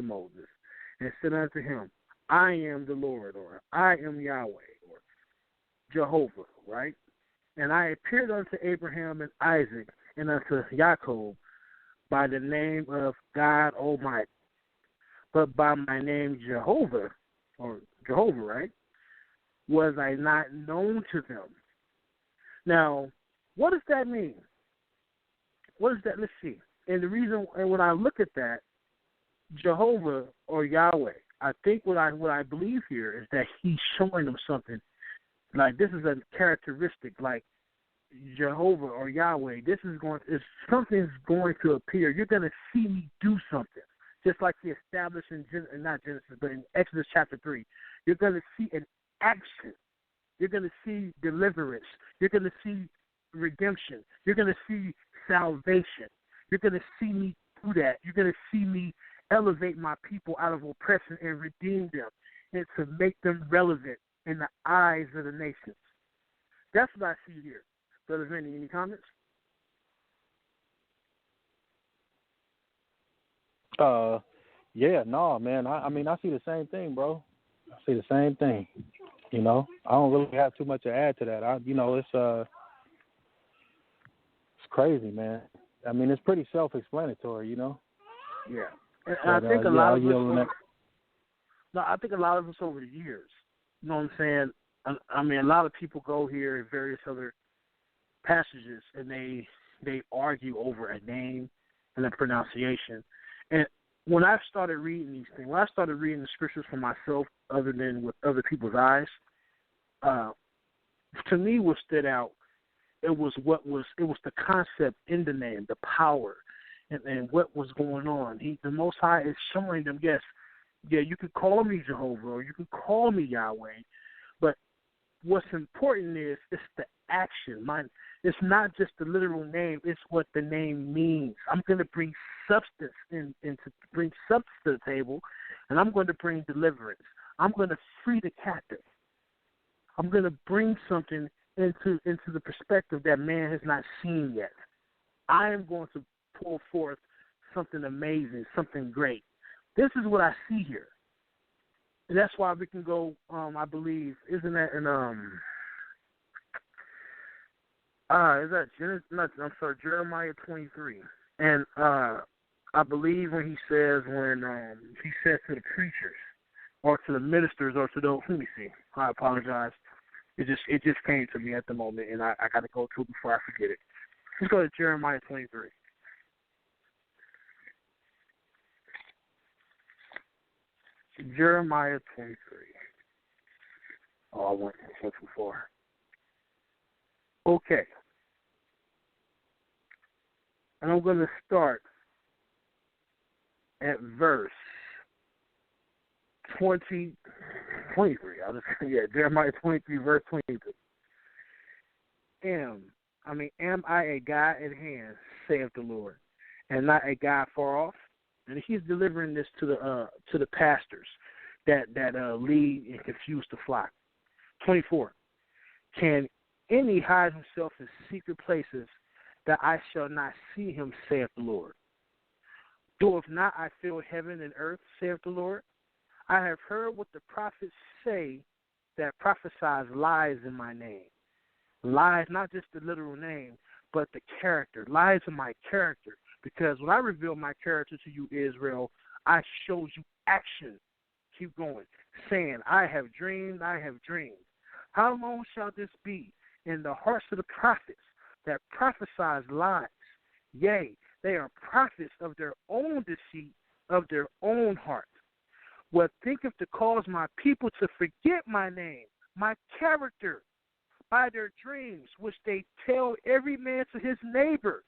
Moses, and said unto him, I am the Lord, or I am Yahweh, or Jehovah, right? And I appeared unto Abraham and Isaac and unto Jacob by the name of God Almighty. But by my name Jehovah, right, was I not known to them. Now, what does that mean? What is that? Let's see. And the reason, and when I look at that, Jehovah or Yahweh, I think what I believe here is that he's showing them something. Like this is a characteristic, like Jehovah or Yahweh. If something's going to appear, you're going to see me do something. Just like he established in not Genesis, but in Exodus chapter 3. You're going to see an action. You're going to see deliverance. You're going to see redemption. You're going to see salvation. You're going to see me do that. You're going to see me elevate my people out of oppression and redeem them and to make them relevant in the eyes of the nations. That's what I see here. Brother Vinny, any comments? Yeah, no, man. I mean, I see the same thing, bro. I see the same thing. You know, I don't really have too much to add to that. It's crazy, man. I mean, it's pretty self-explanatory, you know. Yeah, and I think a lot of us. No, I think a lot of us over the years. You know what I'm saying? I mean, a lot of people go here in various other passages, and they argue over a name and a pronunciation. And when I started reading these things, when I started reading the scriptures for myself, other than with other people's eyes, to me, what stood out, it was the concept in the name, the power, and what was going on. The Most High is showing them, yes, you could call me Jehovah or you could call me Yahweh, but what's important is it's the action. It's not just the literal name; it's what the name means. I'm going to bring substance to the table, and I'm going to bring deliverance. I'm going to free the captive. I'm going to bring something into the perspective that man has not seen yet. I am going to pull forth something amazing, something great. This is what I see here. And that's why we can go, I believe, isn't that in, is that Jeremiah 23. And I believe when he says to the preachers, or to the ministers or to those. Let me see. I apologize. It just came to me at the moment, and I got to go to it before I forget it. Let's go to Jeremiah 23. Jeremiah 23. Oh, I went too far. Okay. And I'm going to start at verse 23. Jeremiah 23, verse 23. Am I a God at hand, saith the Lord, and not a God far off? And he's delivering this to the pastors that lead and confuse the flock. 24. Can any hide himself in secret places that I shall not see him, saith the Lord? Doeth not I fill heaven and earth, saith the Lord? I have heard what the prophets say that prophesies lies in my name. Lies, not just the literal name, but the character. Lies in my character. Because when I reveal my character to you, Israel, I show you action. Keep going. Saying, I have dreamed, I have dreamed. How long shall this be in the hearts of the prophets that prophesies lies? Yea, they are prophets of their own deceit, of their own heart. What thinketh to cause my people to forget my name, my character, by their dreams, which they tell every man to his neighbor,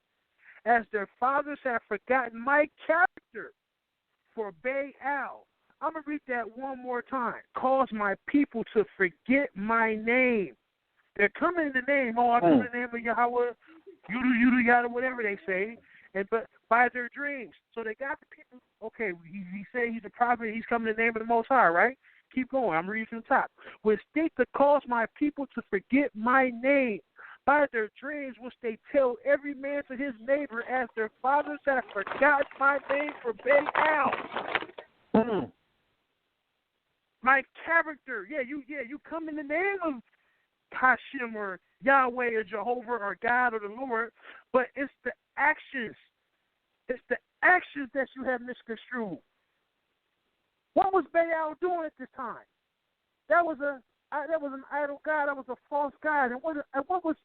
as their fathers have forgotten my character for Baal. I'm going to read that one more time. Cause my people to forget my name. They're coming in the name. Oh, I come in the name of Yahweh, Yudu, Yada, whatever they say. But by their dreams. So they got the people. Okay, he said he's a prophet. He's coming in the name of the Most High, right? Keep going. I'm reading from the top. Which think to cause my people to forget my name by their dreams, which they tell every man to his neighbor, as their fathers have forgotten my name for Baal. My character. You come in the name of Hashem or Yahweh or Jehovah or God or the Lord, but it's the actions. It's the actions that you have misconstrued. What was Baal doing at this time? That was an idol god. That was a false god. And what was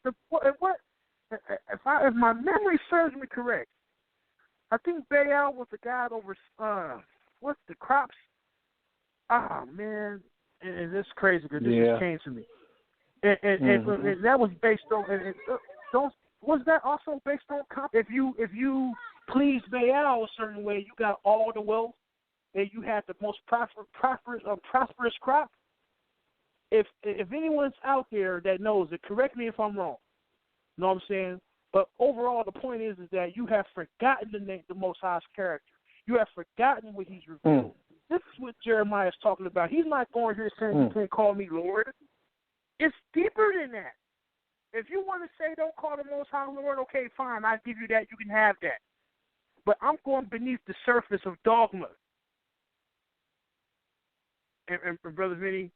if my memory serves me correct, I think Baal was the god over what's the crops. Oh man, and it's crazy because this just came to me. And that was based on. Was that also based on if you please Baal a certain way, you got all the wealth and you had the most prosperous crop? If anyone's out there that knows it, correct me if I'm wrong. You know what I'm saying? But overall, the point is that you have forgotten the Most High's character. You have forgotten what He's revealed. This is what Jeremiah is talking about. He's not going here saying you can't call me Lord. It's deeper than that. If you want to say don't call the Most High Lord, okay, fine, I'll give you that. You can have that. But I'm going beneath the surface of dogma. And Brother Vinny,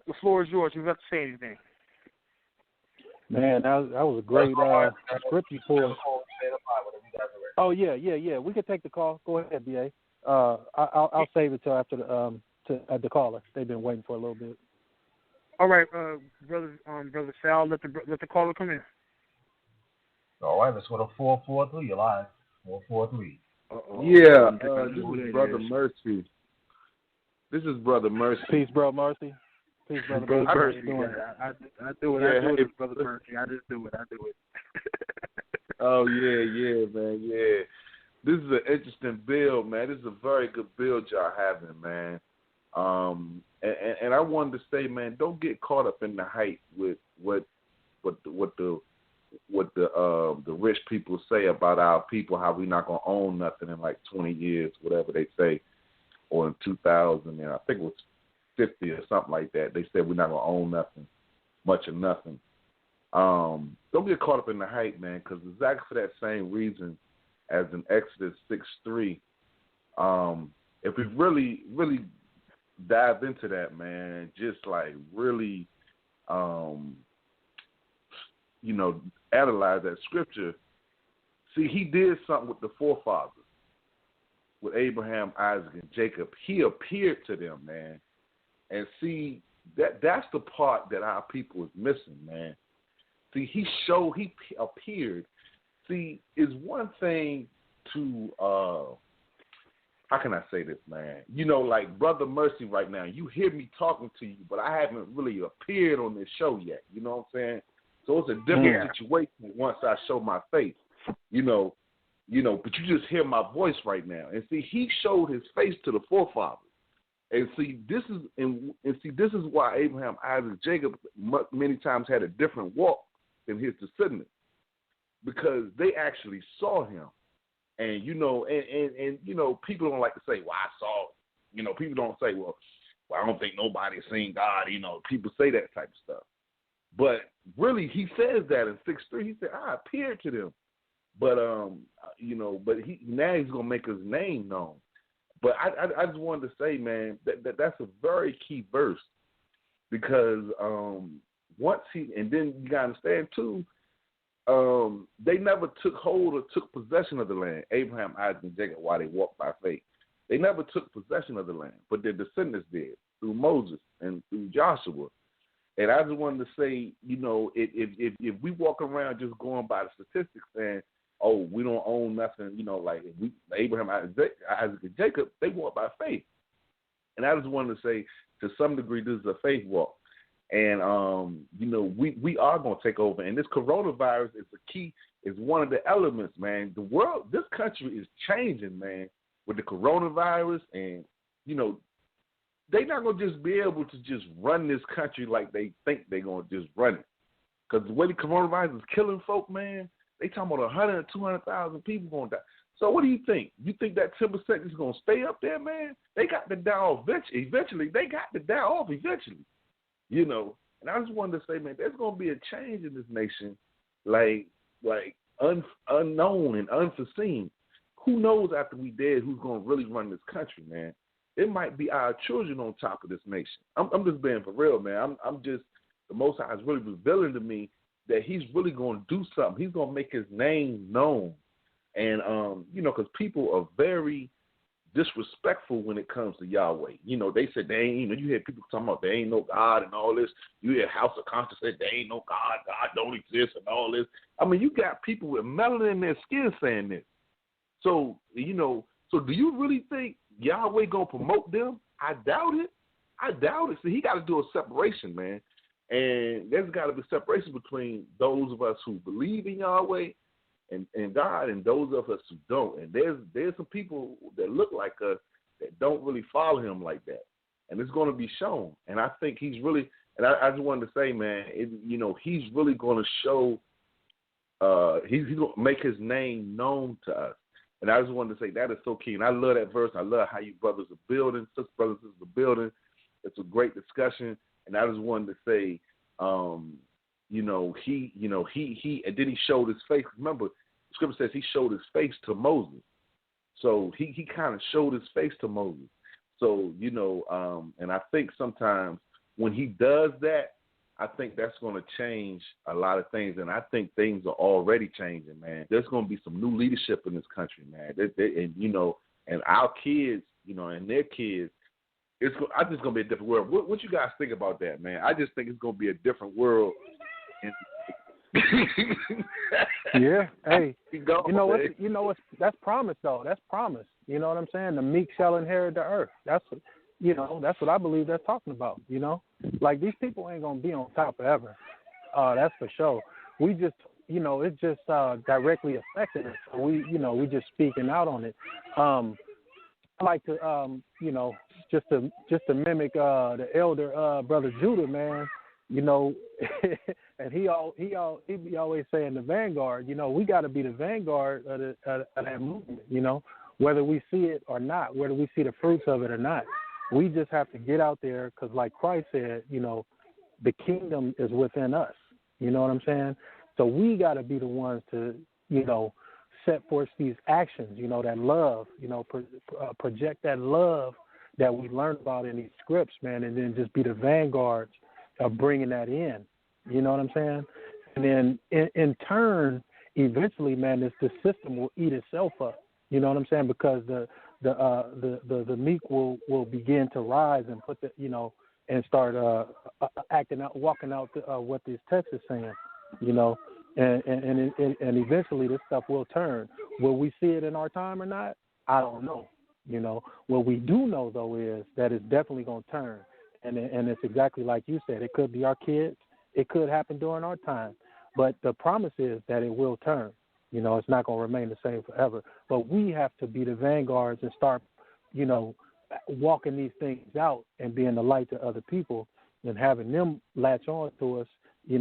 the floor is yours. You have to say anything. Man, that was a great script you pulled. Oh yeah. We can take the call. Go ahead, BA. I'll save it till after the caller. They've been waiting for a little bit. All right, brother Sal, let the caller come in. All right, let's go to 443. You're live. 443. Yeah, this is Brother Mercy. This is Brother Mercy. Peace, bro, Mercy. Peace, Brother Mercy. I do it. I do it, Brother Mercy. I just do it. Oh, yeah, man, yeah. This is an interesting build, man. This is a very good build y'all having, man. And I wanted to say, man, don't get caught up in the hype with what the rich people say about our people, how we not gonna own nothing in like 20 years, whatever they say, or in 2000, and I think it was 50 or something like that. They said we're not gonna own nothing, much of nothing. Don't get caught up in the hype, man, because exactly for that same reason as in Exodus 6:3, if we really dive into that, man, just like really, analyze that scripture. See, he did something with the forefathers. with Abraham, Isaac, and Jacob, he appeared to them, man. And see, that's the part that our people is missing, man. See, he appeared. See, it's one thing to, how can I say this, man? You know, like Brother Mercy right now, you hear me talking to you, but I haven't really appeared on this show yet. You know what I'm saying? So it's a different situation once I show my face, you know, but you just hear my voice right now. And see, he showed his face to the forefathers. And see, this is why Abraham, Isaac, Jacob many times had a different walk than his descendants, because they actually saw him. And you know, and you know, people don't like to say, "Well, I saw it." You know, people don't say, "Well, I don't think nobody's seen God." You know, people say that type of stuff. But really, he says that in 6:3. He said, "I appeared to them." But you know, but now he's gonna make his name known. But I just wanted to say, man, that's a very key verse, because once and then you gotta understand too, they never took hold or took possession of the land, Abraham, Isaac, and Jacob, while they walked by faith. They never took possession of the land, but their descendants did through Moses and through Joshua. And I just wanted to say, you know, if we walk around just going by the statistics saying, oh, we don't own nothing, you know, like Abraham, Isaac, and Jacob, they walk by faith. And I just wanted to say, to some degree, this is a faith walk. And, you know, we are going to take over. And this coronavirus is one of the elements, man. The world, this country is changing, man, with the coronavirus. And, you know, they're not going to just be able to just run this country like they think they're going to just run it. Because the way the coronavirus is killing folk, man, they talking about 100,000 or 200,000 people going to die. So what do you think? You think that 10% is going to stay up there, man? They got to die off eventually. They got to die off eventually. You know, and I just wanted to say, man, there's going to be a change in this nation, like unknown and unforeseen. Who knows after we dead who's going to really run this country, man? It might be our children on top of this nation. I'm just being for real, man. I'm just, the Most High is really revealing to me that he's really going to do something. He's going to make his name known. And, you know, because people are very disrespectful when it comes to Yahweh. You know, they said they ain't, you know, you hear people talking about there ain't no God and all this. You hear House of Conscience say there ain't no God, God don't exist and all this. I mean, you got people with melanin in their skin saying this. So, you know, so do you really think Yahweh going to promote them? I doubt it. So he got to do a separation, man. And there's got to be separation between those of us who believe in Yahweh and God, and those of us who don't. And there's some people that look like us that don't really follow him like that. And it's going to be shown. And I think he's really, and I just wanted to say, man, you know, he's really going to show, he's going to make his name known to us. And I just wanted to say that is so key. And I love that verse. I love how you brothers are building, brothers and sisters are building. It's a great discussion. And I just wanted to say, you know, he, and then he showed his face. Remember, the scripture says he showed his face to Moses. So he kind of showed his face to Moses. So, you know, and I think sometimes when he does that, I think that's going to change a lot of things. And I think things are already changing, man. There's going to be some new leadership in this country, man. And, you know, and our kids, you know, and their kids, I think it's going to be a different world. What you guys think about that, man? I just think it's going to be a different world. Yeah, hey, you know what? You know what? That's promise, though. That's promise. You know what I'm saying? The meek shall inherit the earth. That's what I believe that's talking about. You know, like these people ain't gonna be on top forever. That's for sure. We just, you know, it just directly affected us. So we just speaking out on it. I like to, you know, just to mimic the elder brother Judah, man. You know, and he always saying the vanguard. You know, we got to be the vanguard of that movement. You know, whether we see it or not, whether we see the fruits of it or not, we just have to get out there because, like Christ said, you know, the kingdom is within us. You know what I'm saying? So we got to be the ones to, you know, set forth these actions. You know, that love. You know, project that love that we learned about in these scripts, man, and then just be the vanguards of bringing that in, you know what I'm saying? And then in turn, eventually, man, the system will eat itself up, you know what I'm saying? Because the the meek will begin to rise and put the and start acting out, walking out what this text is saying, and eventually this stuff will turn. Will we see it in our time or not? I don't know. What we do know though is that it's definitely going to turn, and it's exactly like you said. It could be our kids. It could happen during our time, but the promise is that it will turn. It's not going to remain the same forever. But we have to be the vanguards and start, walking these things out and being the light to other people and having them latch on to us,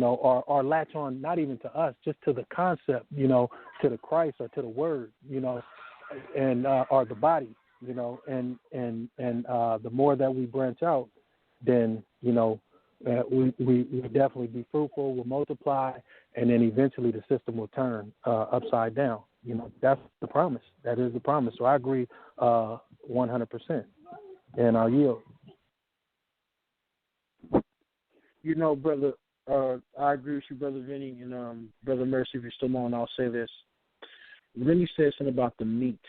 or latch on not even to us, just to the concept, to the Christ or to the Word, and or the body, and the more that we branch out, then we definitely be fruitful, we'll multiply, and then eventually the system will turn upside down. That's the promise. That is the promise. So I agree 100%. And I'll yield. Brother, I agree with you, Brother Vinny, and Brother Mercy, if you're still on, I'll say this. Vinny said something about the meek.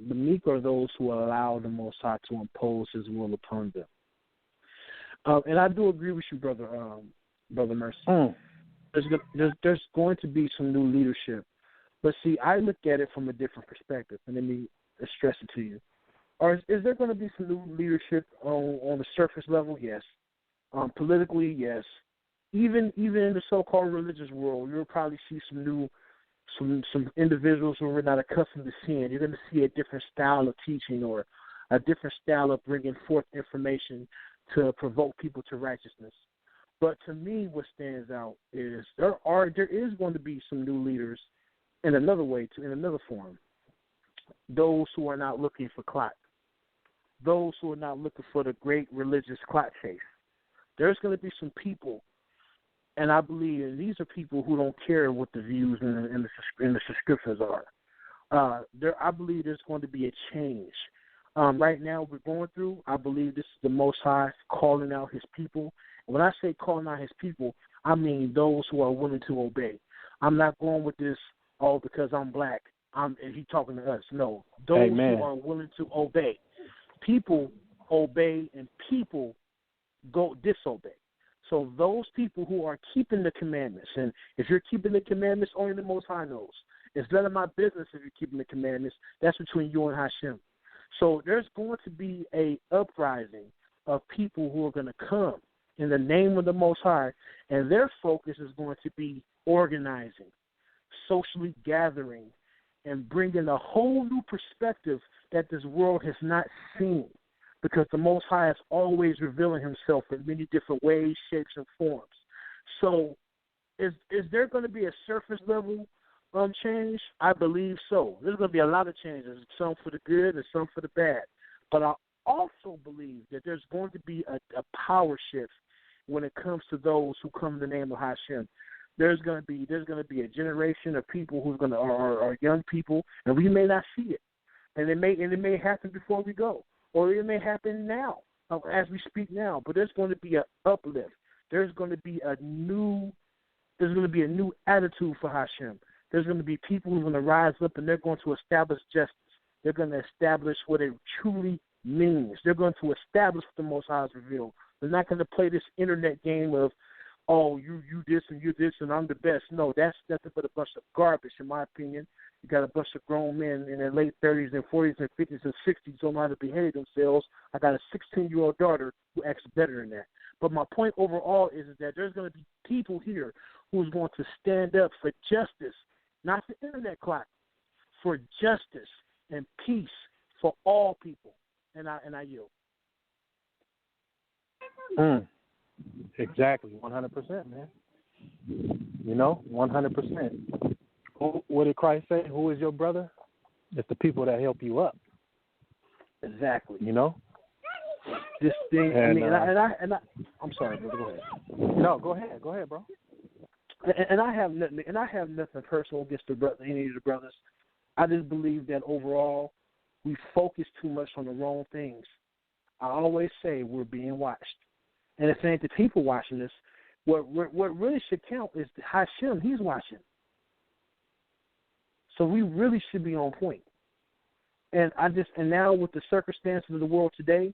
The meek are those who allow the Most High to impose His will upon them. And I do agree with you, Brother Mercy. There's going to be some new leadership. But see, I look at it from a different perspective, and let me stress it to you. Is there going to be some new leadership on the surface level? Yes. Politically, yes. Even in the so-called religious world, you'll probably see some individuals who we're not accustomed to seeing. You're going to see a different style of teaching or a different style of bringing forth information to provoke people to righteousness. But to me, what stands out is there is going to be some new leaders in another way, in another form. Those who are not looking for clout. Those who are not looking for the great religious clout chase. There's going to be some people, and I believe and these are people who don't care what the views and the subscriptions are. I believe there's going to be a change. Right now we're going through, I believe this is the Most High calling out His people. When I say calling out His people, I mean those who are willing to obey. I'm not going with this, because I'm black, and He talking to us. No, those Amen. Who are willing to obey. People obey and people go disobey. So those people who are keeping the commandments, and if you're keeping the commandments, only the Most High knows. It's none of my business if you're keeping the commandments. That's between you and Hashem. So there's going to be a uprising of people who are going to come in the name of the Most High, and their focus is going to be organizing, socially gathering, and bringing a whole new perspective that this world has not seen, because the Most High is always revealing Himself in many different ways, shapes, and forms. So is there going to be a surface level change? I believe so. There's going to be a lot of changes, some for the good and some for the bad. But I also believe that there's going to be a power shift when it comes to those who come in the name of Hashem. There's going to be a generation of people who's going to are young people, and we may not see it, and it may happen before we go, or it may happen now as we speak now. But there's going to be an uplift. There's going to be a new attitude for Hashem. There's going to be people who are going to rise up, and they're going to establish justice. They're going to establish what it truly means. They're going to establish what the Most High has revealed. They're not going to play this internet game of, oh, you this and you this and I'm the best. No, that's nothing but a bunch of garbage, in my opinion. You got a bunch of grown men in their late 30s and 40s and 50s and 60s don't know how to behave themselves. I got a 16-year-old daughter who acts better than that. But my point overall is that there's going to be people here who's going to stand up for justice, not for internet clock, for justice and peace for all people. And I yield. Exactly, 100%, man. 100%. What did Christ say? Who is your brother? It's the people that help you up. Exactly. This thing. I'm sorry, brother. Go ahead. No, go ahead, bro. And I have nothing personal against any of the brothers. I just believe that overall we focus too much on the wrong things. I always say we're being watched. And if it ain't the people watching us, what really should count is Hashem. He's watching. So we really should be on point. And now with the circumstances of the world today,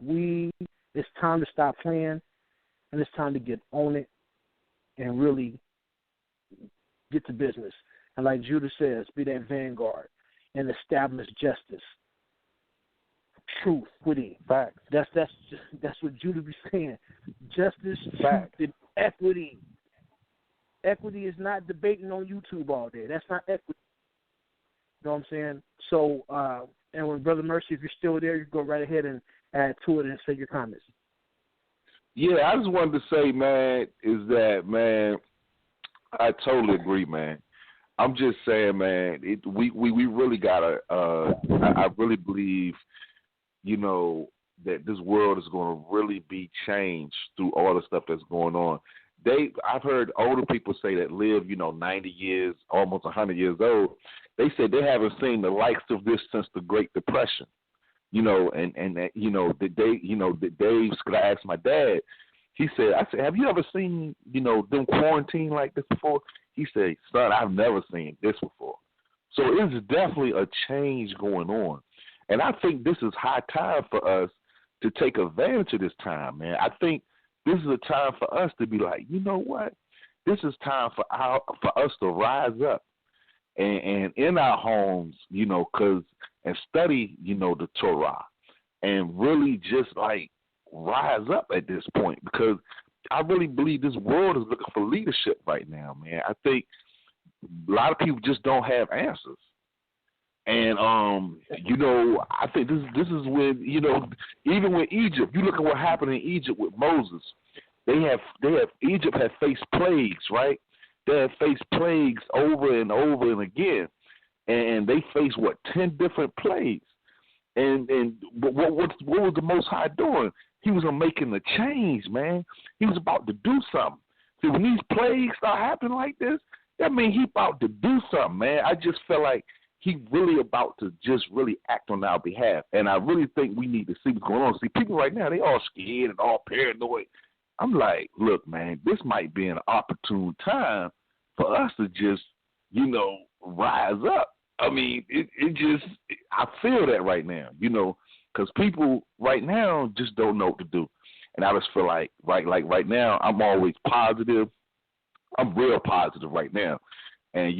it's time to stop playing, and it's time to get on it and really get to business. And like Judah says, be that vanguard and establish justice, truth, equity. Facts. That's what Judah be saying. Justice, Facts. truth, and equity. Equity is not debating on YouTube all day. That's not equity. You know what I'm saying? So, and when Brother Mercy, if you're still there, you go right ahead and add to it and say your comments. Yeah, I just wanted to say, man, is that, man, I totally agree, man. I'm just saying, man, we really gotta. I really believe, you know, that this world is going to really be changed through all the stuff that's going on. I've heard older people say that live, 90 years, almost 100 years old. They said they haven't seen the likes of this since the Great Depression. Dave, I asked my dad, I said, have you ever seen, them quarantine like this before? He said, son, I've never seen this before. So it's definitely a change going on. And I think this is high time for us to take advantage of this time, man. I think this is a time for us to be like, you know what? This is time for us to rise up and in our homes, and study, the Torah, and really just like rise up at this point, because I really believe this world is looking for leadership right now, man. I think a lot of people just don't have answers. And I think this is when, even with Egypt, you look at what happened in Egypt with Moses. Egypt had faced plagues, right? They had faced plagues over and over and again, and they faced 10 different plagues. And what was the Most High doing? He was making a change, man. He was about to do something. See, when these plagues start happening like this, that means he about to do something, man. I just feel like he really about to just really act on our behalf. And I really think we need to see what's going on. See, people right now, they all scared and all paranoid. I'm like, look, man, this might be an opportune time for us to just, rise up. I mean, I feel that right now, because people right now just don't know what to do. And I just feel like right now, I'm always positive. I'm real positive right now. And,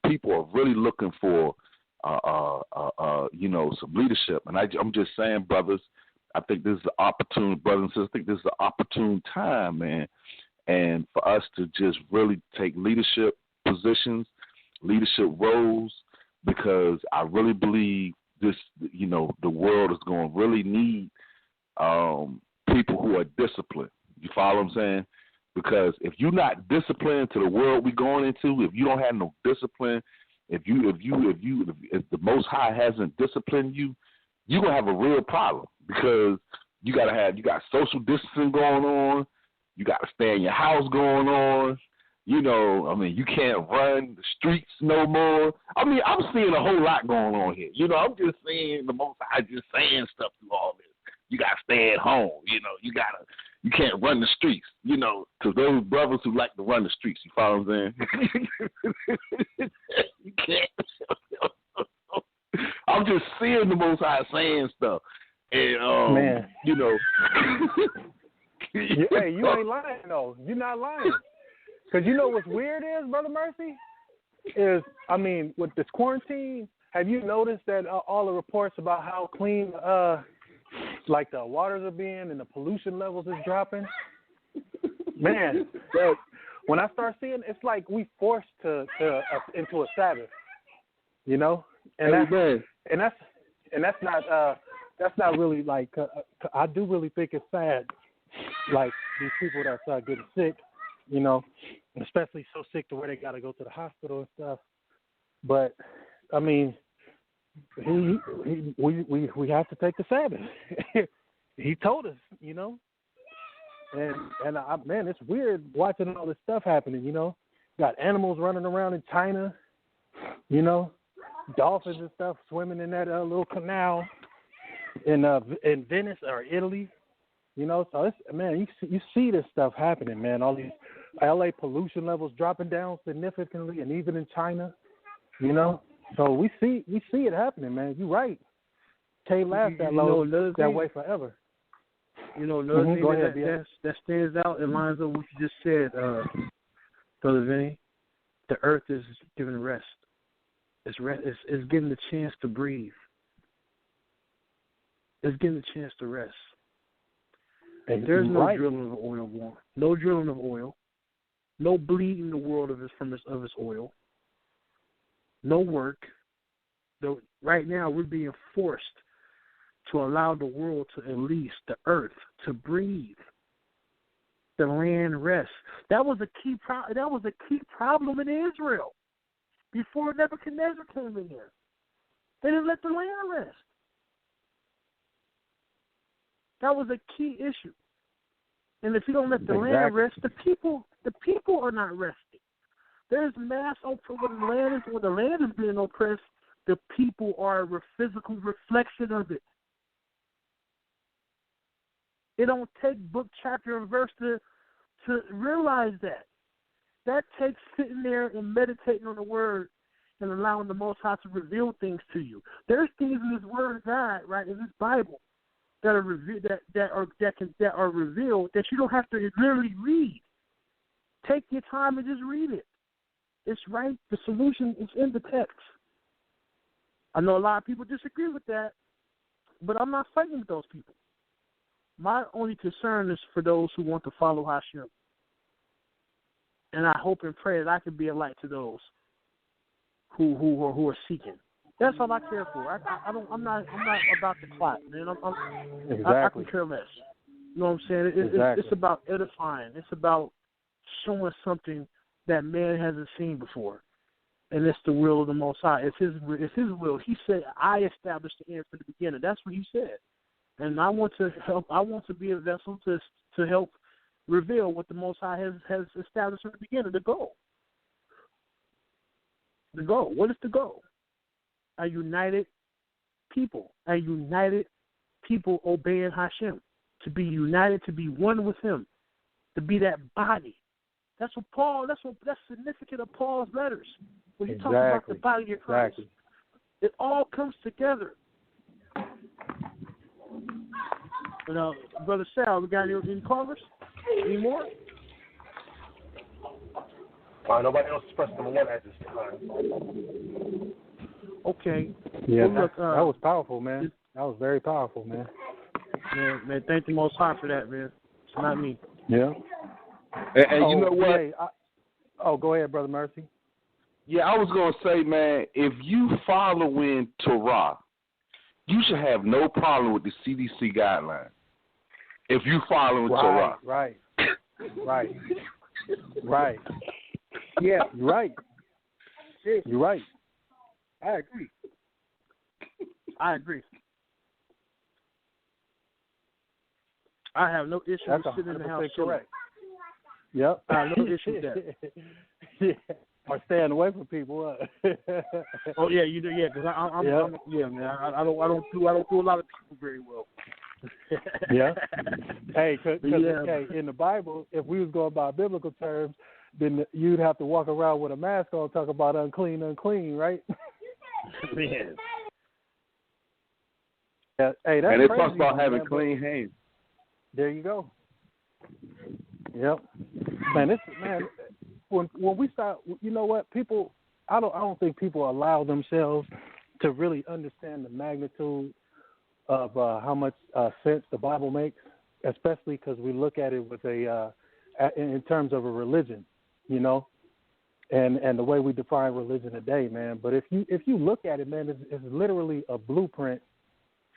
people are really looking for, some leadership. And I'm just saying, brothers, I think this is an opportune, brothers and sisters, I think this is an opportune time, man. And for us to just really take leadership positions, leadership roles, because I really believe this, the world is going to really need people who are disciplined. You follow what I'm saying? Because if you're not disciplined to the world we're going into, if you don't have no discipline, if the Most High hasn't disciplined you, you're gonna have a real problem, because you got social distancing going on, you got to stay in your house going on. You can't run the streets no more. I mean, I'm seeing a whole lot going on here. I'm just saying the Most High just saying stuff through all this. You got to stay at home. You can't run the streets, because those brothers who like to run the streets, you follow what I'm saying? You can't. I'm just seeing the Most High saying stuff. And, man. Hey, you ain't lying, though. You're not lying. Because what's weird is, Brother Mercy, is, with this quarantine, have you noticed that all the reports about how clean, like the waters are being and the pollution levels is dropping? Man, when I start seeing, it's like we forced to into a Sabbath, and that's not really like. I do really think it's sad, like these people that's getting sick, especially so sick to where they got to go to the hospital and stuff. But I mean, we have to take the Sabbath. He told us, and man, it's weird watching all this stuff happening. Got animals running around in China, dolphins and stuff swimming in that little canal in Venice or Italy. So it's, man, you see this stuff happening, man. All these LA pollution levels dropping down significantly, and even in China, So we see it happening, man. You're right. Can't last that way forever. You know, another thing Go ahead, that stands out and lines up what you just said, Brother Vinny. The earth is given rest. It's given the chance to breathe. It's given the chance to rest. And there's no drilling of oil, no drilling of oil, no bleeding the world of its oil, no work. Right now, we're being forced to allow the world to, at least the earth, to breathe, the land rest. That was a key problem in Israel before Nebuchadnezzar came in there. They didn't let the land rest. That was a key issue. And if you don't let the land rest, the people are not resting. There's mass oppression when the land is being oppressed. The people are a physical reflection of it. It don't take book, chapter, and verse to realize that. That takes sitting there and meditating on the Word and allowing the Most High to reveal things to you. There's things in this Word of God, right, in this Bible, that are revealed that you don't have to literally read. Take your time and just read it. It's right. The solution is in the text. I know a lot of people disagree with that, but I'm not fighting with those people. My only concern is for those who want to follow Hashem. And I hope and pray that I can be a light to those who are seeking. That's all I care for. I'm not about the clout, man. I can care less. You know what I'm saying? It's about edifying. It's about showing something that man hasn't seen before, and it's the will of the Most High. It's His will. He said, "I established the end from the beginning." That's what He said, and I want to help. I want to be a vessel to help reveal what the Most High has established from the beginning. The goal. The goal. What is the goal? A united people. A united people obeying Hashem. To be united, to be one with Him, to be that body. That's significant of Paul's letters. When you talk about the body of Christ, it all comes together. Brother Sal, we got any callers? Any more? Nobody else is press number one at this time. Okay. Yeah, well, look, that was powerful, man. That was very powerful, man. Yeah, man, thank the Most High for that, man. It's not me. Yeah. And you know what? Hey, go ahead, Brother Mercy. Yeah, I was going to say, man, if you following Torah, you should have no problem with the CDC guidelines. If you following Torah. Right. Yeah, you're right. You're right. I agree. I have no issue with sitting in the house. Correct. Yep. I have no issue with that. Yeah. Or staying away from people. Oh yeah, you do. Yeah, because I'm man. I don't do a lot of people very well. Yeah. Hey, cause in the Bible, if we was going by biblical terms, then you'd have to walk around with a mask on, talk about unclean, right? Man. Yeah. Hey, that's and it crazy, talks about having man, clean hands. There you go. Yep. Man, when we start, you know what, people, I don't think people allow themselves to really understand the magnitude of how much sense the Bible makes, especially because we look at it with in terms of a religion, you know, and the way we define religion today, man. But if you look at it, man, it's literally a blueprint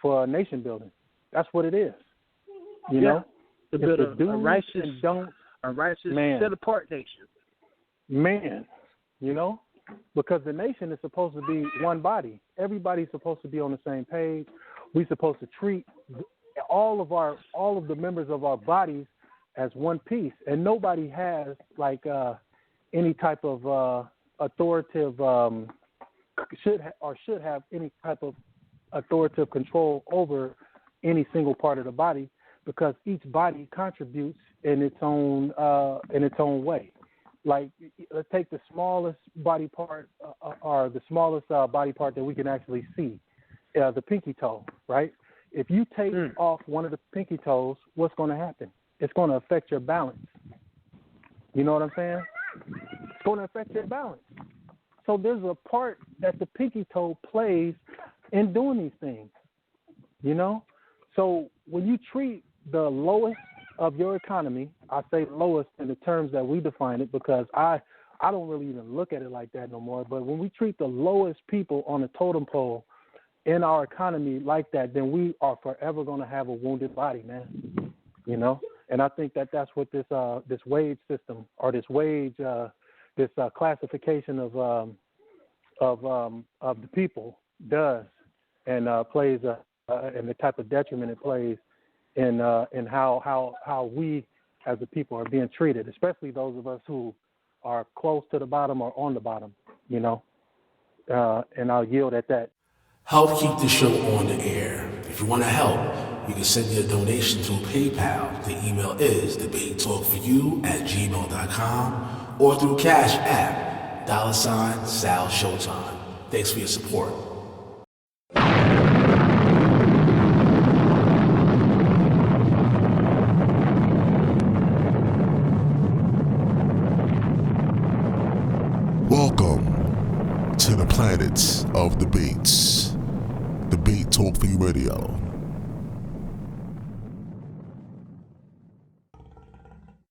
for a nation building. That's what it is. You know, a righteous, set apart nation. Man, you know, because the nation is supposed to be one body. Everybody's supposed to be on the same page. We're supposed to treat all of the members of our bodies as one piece, and nobody has any type of authoritative should have any type of authoritative control over any single part of the body, because each body contributes in its own way. Like, let's take the smallest body part, or the smallest body part that we can actually see, the pinky toe, right? If you take off one of the pinky toes, what's going to happen? It's going to affect your balance. You know what I'm saying? It's going to affect your balance. So there's a part that the pinky toe plays in doing these things, you know? So when you treat the lowest of your economy, I say lowest in the terms that we define it, because I don't really even look at it like that no more. But when we treat the lowest people on the totem pole in our economy like that, then we are forever going to have a wounded body, man. You know, and I think that that's what this wage system, or this wage this classification of the people does, and plays and the type of detriment it plays in how we as a people are being treated, especially those of us who are close to the bottom or on the bottom, you know. And I'll yield at that. Help keep the show on the air. If you want to help, you can send your donation through PayPal. The email is debatetalkforyou@gmail.com, or through Cash App, $Sal Showtime. Thanks for your support. Welcome to the planets of debates. Debate Talk for You Radio.